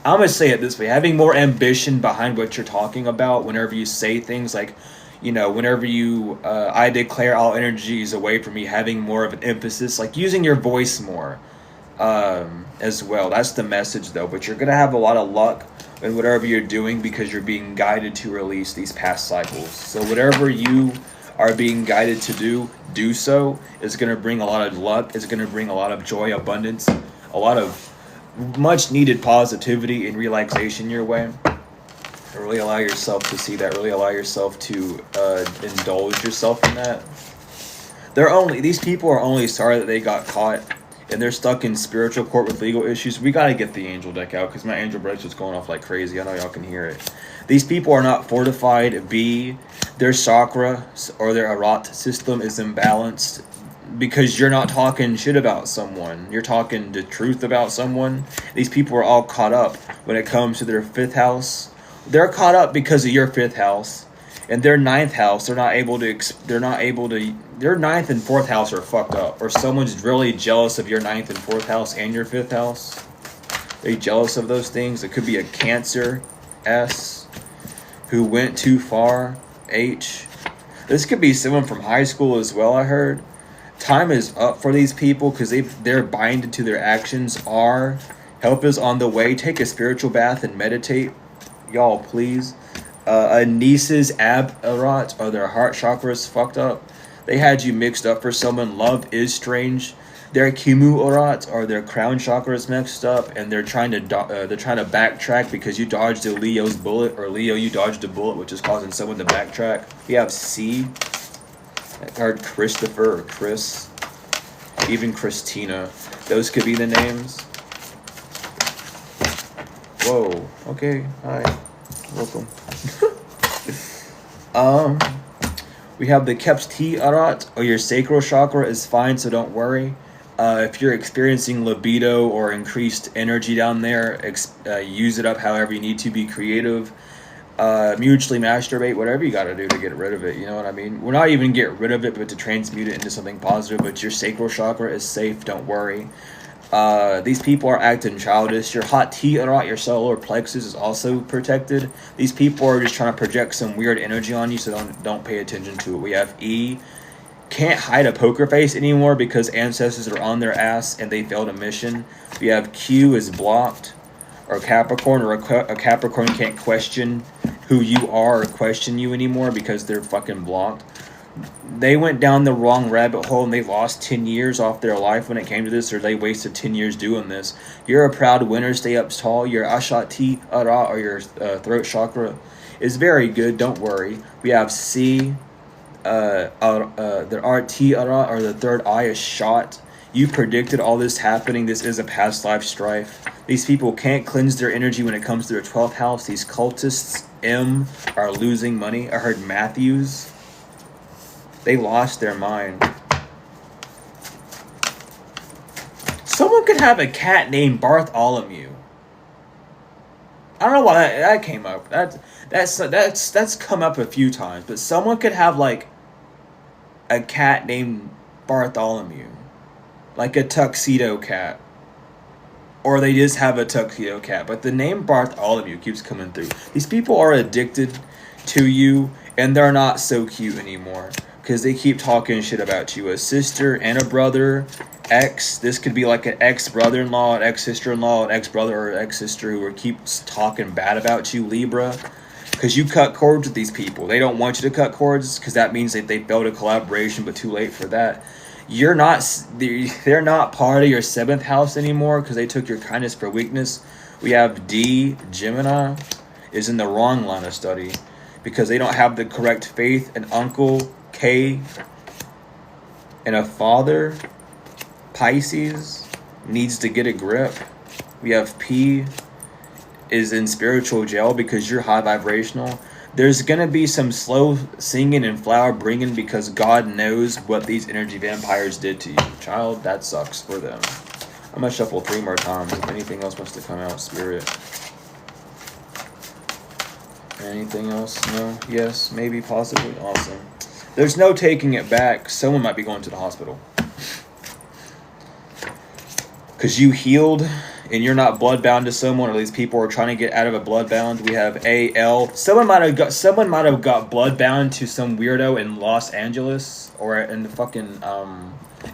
A: I'm going to say it this way. Having more ambition behind what you're talking about whenever you say things, like, whenever you, I declare all energies away from me, having more of an emphasis, like using your voice more as well. That's the message, though. But you're going to have a lot of luck in whatever you're doing because you're being guided to release these past cycles. So whatever you are being guided to do so. It's going to bring a lot of luck. It's going to bring a lot of joy, abundance, a lot of much needed positivity and relaxation your way. Really allow yourself to see that. Really allow yourself to indulge yourself in that. These people are only sorry that they got caught and they're stuck in spiritual court with legal issues. We got to get the angel deck out because my angel break's just going off like crazy. I know y'all can hear it. These people are not fortified. B, their chakra or their Arat system is imbalanced. Because you're not talking shit about someone. You're talking the truth about someone. These people are all caught up when it comes to their 5th house. They're caught up because of your 5th house. And their 9th house, their 9th and 4th house are fucked up. Or someone's really jealous of your 9th and 4th house and your 5th house. They're jealous of those things. It could be a Cancer, S, who went too far, H. This could be someone from high school as well, I heard. Time is up for these people because they're binded to their actions. R, help is on the way. Take a spiritual bath and meditate. Y'all, please. A niece's Arat or their heart chakras fucked up. They had you mixed up for someone. Love is strange. Their Kimu Arat or their crown chakras mixed up, and they're trying to backtrack because you dodged a Leo's bullet, or Leo, you dodged a bullet, which is causing someone to backtrack. We have C. Or Christopher or Chris, even Christina. Those could be the names. Whoa. Okay. Hi. Welcome. We have the Keps T Arat, or your sacral chakra is fine, so don't worry. If you're experiencing libido or increased energy down there, use it up however you need to. Be creative. Mutually masturbate, whatever you got to do to get rid of it. You know what I mean? We're not even get rid of it, but to transmute it into something positive. But your sacral chakra is safe. Don't worry. These people are acting childish. Your hot T Arat, your solar plexus, is also protected. These people are just trying to project some weird energy on you, so don't pay attention to it. We have E. Can't hide a poker face anymore because ancestors are on their ass and they failed a mission. We have Q is blocked. Or Capricorn, or a Capricorn can't question who you are or question you anymore because they're fucking blocked. They went down the wrong rabbit hole and they lost 10 years off their life when it came to this, or they wasted 10 years doing this. You're a proud winner. Stay up tall. Your Ashati Ara, or your throat chakra, is very good. Don't worry. We have C. The RT Ara, or the third eye, is shot. You predicted all this happening. This is a past life strife. These people can't cleanse their energy when it comes to their 12th house. These cultists, M, are losing money. I heard Matthews. They lost their mind. Someone could have a cat named Bartholomew. I don't know why that came up. That's come up a few times. But someone could have like a cat named Bartholomew, like a tuxedo cat, or they just have a tuxedo cat. But the name Bartholomew keeps coming through. These people are addicted to you, and they're not so cute anymore because they keep talking shit about you. A sister and a brother, ex. This could be like an ex-brother-in-law, an ex-sister-in-law, an ex-brother or ex-sister who keeps talking bad about you, Libra. Because you cut cords with these people. They don't want you to cut cords because that means that they failed a collaboration, but too late for that. They're not part of your 7th house anymore because they took your kindness for weakness. We have D, Gemini, is in the wrong line of study because they don't have the correct faith. An uncle, K, and a father, Pisces, needs to get a grip. We have P, is in spiritual jail because you're high vibrational. There's going to be some slow singing and flower bringing because God knows what these energy vampires did to you. Child, that sucks for them. I'm going to shuffle 3 more times if anything else wants to come out, Spirit. Anything else? No? Yes? Maybe? Possibly? Awesome. There's no taking it back. Someone might be going to the hospital. Because you healed and you're not bloodbound to someone, or these people are trying to get out of a bloodbound. We have AL. Someone might have got bloodbound to some weirdo in Los Angeles or in fucking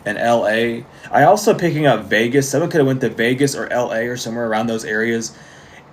A: in LA. I also picking up Vegas. Someone could have went to Vegas or LA or somewhere around those areas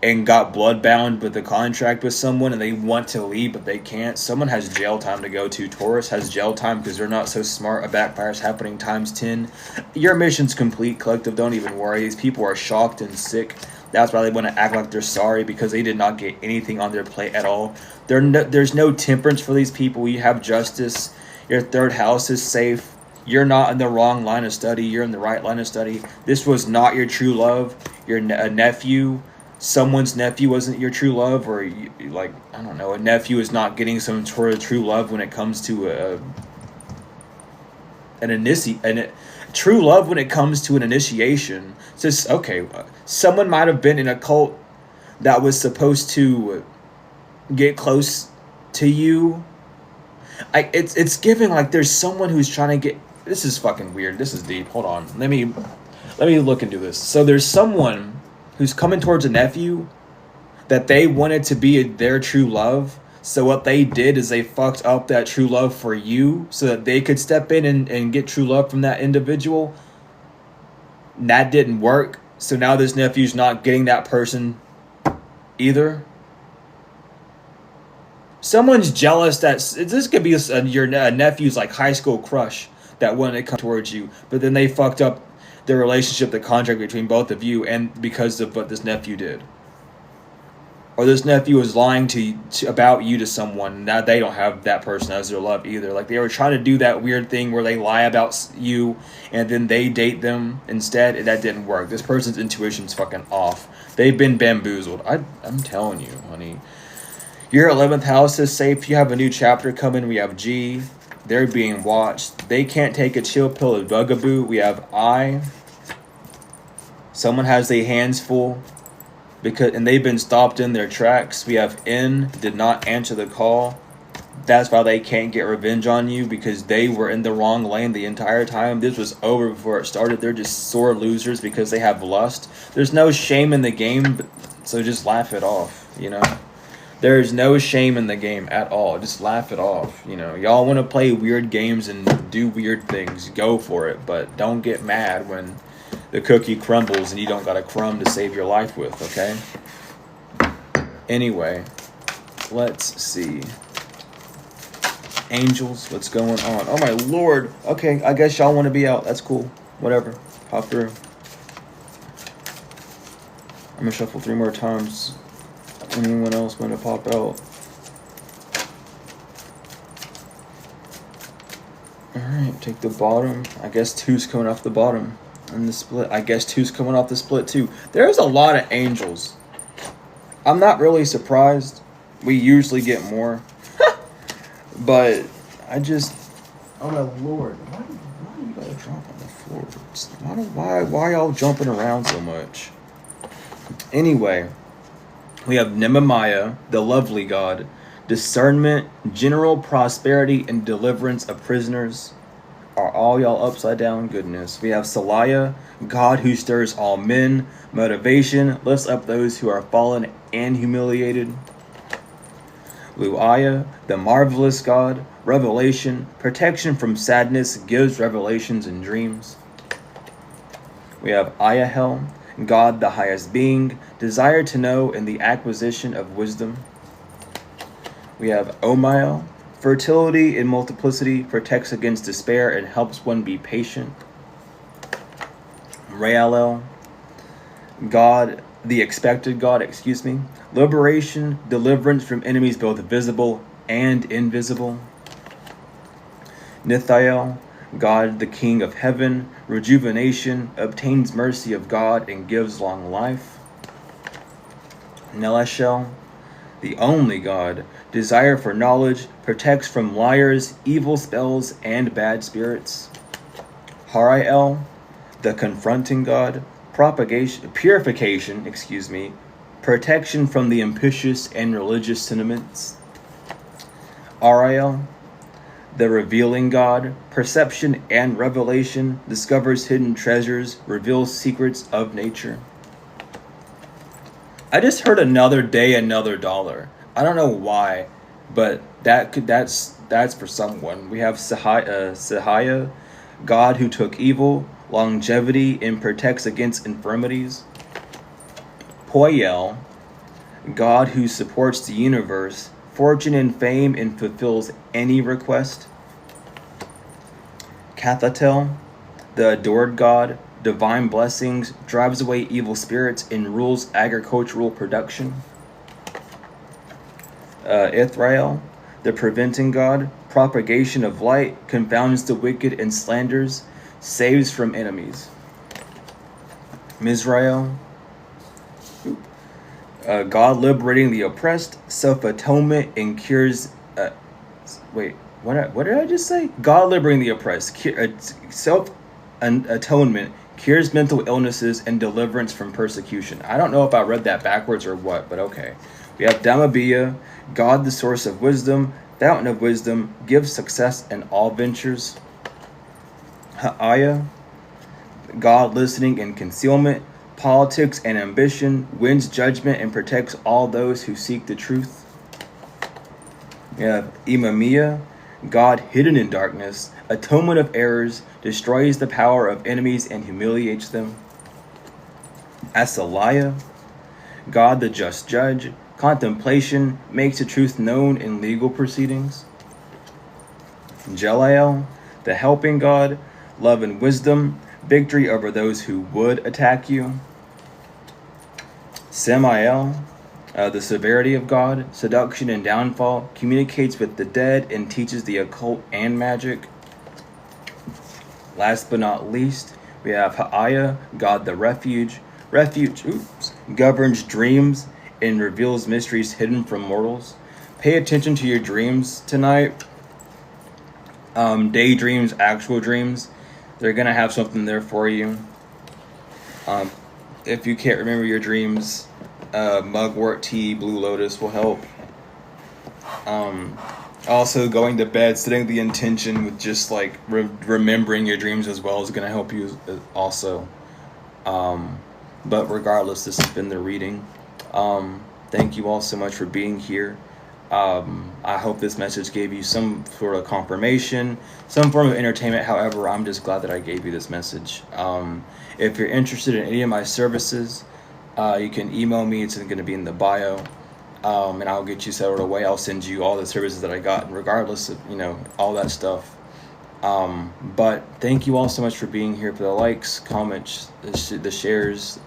A: and got bloodbound with a contract with someone and they want to leave but they can't. Someone has jail time to go to. Taurus has jail time because they're not so smart. A backfire's happening times 10. Your mission's complete, collective. Don't even worry. These people are shocked and sick. That's why they want to act like they're sorry because they did not get anything on their plate at all. There's no temperance for these people. You have justice. Your 3rd house is safe. You're not in the wrong line of study. You're in the right line of study. This was not your true love. Your nephew. Someone's nephew wasn't your true love, or like, I don't know, a nephew is not getting some sort of true love when it comes to true love when it comes to an initiation. It's just, okay, someone might have been in a cult that was supposed to get close to you. It's giving like there's someone who's trying to get. This is fucking weird. This is deep. Hold on. Let me look into this. So there's someone who's coming towards a nephew that they wanted to be their true love. So what they did is they fucked up that true love for you so that they could step in and get true love from that individual. That didn't work. So now this nephew's not getting that person either. Someone's jealous that this could be your nephew's like high school crush that wanted to come towards you, but then they fucked up the relationship, the contract between both of you, and because of what this nephew did. Or this nephew was lying about you to someone. Now they don't have that person as their love either. Like they were trying to do that weird thing where they lie about you and then they date them instead. And that didn't work. This person's intuition's fucking off. They've been bamboozled. I'm telling you, honey. Your 11th house is safe. You have a new chapter coming. We have G. They're being watched. They can't take a chill pill of bugaboo. We have I. Someone has their hands full and they've been stopped in their tracks. We have N, did not answer the call. That's why they can't get revenge on you because they were in the wrong lane the entire time. This was over before it started. They're just sore losers because they have lust. There's no shame in the game, so just laugh it off, you know? There's no shame in the game at all. Just laugh it off. You know, y'all want to play weird games and do weird things. Go for it. But don't get mad when the cookie crumbles and you don't got a crumb to save your life with, okay? Anyway, let's see. Angels, what's going on? Oh, my Lord. Okay, I guess y'all want to be out. That's cool. Whatever. Pop through. I'm going to shuffle 3 more times. Anyone else want to pop out? Alright, take the bottom. I guess 2's coming off the bottom. And the split. I guess 2's coming off the split too. There's a lot of angels. I'm not really surprised. We usually get more. But I just... Oh my Lord. Why do you gotta drop on the floor? Why y'all jumping around so much? Anyway... We have Nehemiah, the lovely God, discernment, general prosperity, and deliverance of prisoners. Are all y'all upside down? Goodness. We have Saliah, God who stirs all men, motivation, lifts up those who are fallen and humiliated. Luiah, the marvelous God, revelation, protection from sadness, gives revelations and dreams. We have Iahel, God the highest being, desire to know and the acquisition of wisdom. We have Omiel, fertility in multiplicity, protects against despair and helps one be patient. Realel, God, the expected God, liberation, deliverance from enemies both visible and invisible. Nithiel, God, the King of heaven, rejuvenation, obtains mercy of God and gives long life. Neleshel, the only God, desire for knowledge, protects from liars, evil spells, and bad spirits. Hariel, the confronting God, purification, protection from the ambitious and religious sentiments. Ariel, the revealing God, perception and revelation, discovers hidden treasures, reveals secrets of nature. I just heard another day, another dollar. I don't know why, but that's for someone. We have Sahiah, God who took evil, longevity, and protects against infirmities. Poyel, God who supports the universe, fortune and fame, and fulfills any request. Kathatel, the adored God, divine blessings, drives away evil spirits, and rules agricultural production. Ithrael, the preventing God, propagation of light, confounds the wicked and slanders, saves from enemies. Mizrael, God liberating the oppressed, self-atonement, and cures... what did I just say? God liberating the oppressed, self-atonement, cures mental illnesses, and deliverance from persecution. I don't know if I read that backwards or what, but okay. We have Damabia, God the source of wisdom, fountain of wisdom, gives success in all ventures. Ha'aya, God listening in concealment, politics and ambition, wins judgment and protects all those who seek the truth. We have Imamiya, God hidden in darkness, atonement of errors, destroys the power of enemies and humiliates them. Asaliah, God the just judge, contemplation, makes the truth known in legal proceedings. Jelael, the helping God, love and wisdom, victory over those who would attack you. Samael, the severity of God, seduction and downfall, communicates with the dead and teaches the occult and magic. Last but not least, we have Ha'aya, God the refuge, governs dreams and reveals mysteries hidden from mortals. Pay attention to your dreams tonight. Daydreams, actual dreams. They're going to have something there for you. If you can't remember your dreams, mugwort tea, blue lotus will help. Also, going to bed, setting the intention with just like remembering your dreams as well is going to help you also. But regardless, this has been the reading. Thank you all so much for being here. I hope this message gave you some sort of confirmation, some form of entertainment. However, I'm just glad that I gave you this message. If you're interested in any of my services, you can email me. It's going to be in the bio, and I'll get you settled away. I'll send you all the services that I got, regardless of, all that stuff. But thank you all so much for being here, for the likes, comments, the shares,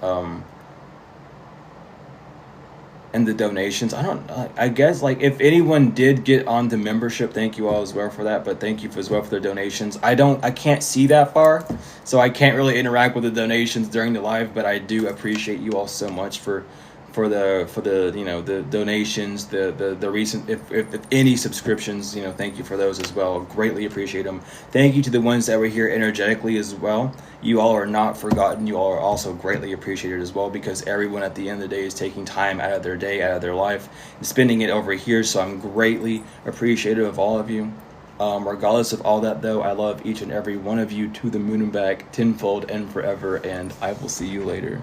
A: and the donations. I guess, like, if anyone did get on the membership, thank you all as well for that, but thank you as well for the donations. I can't see that far, so I can't really interact with the donations during the live, but I do appreciate you all so much for for the the donations, the recent, if any subscriptions, thank you for those as well. Greatly appreciate them. Thank you to the ones that were here energetically as well. You all are not forgotten. You all are also greatly appreciated as well, because everyone at the end of the day is taking time out of their day, out of their life, and spending it over here. So I'm greatly appreciative of all of you. Regardless of all that, though, I love each and every one of you to the moon and back, tenfold and forever, and I will see you later.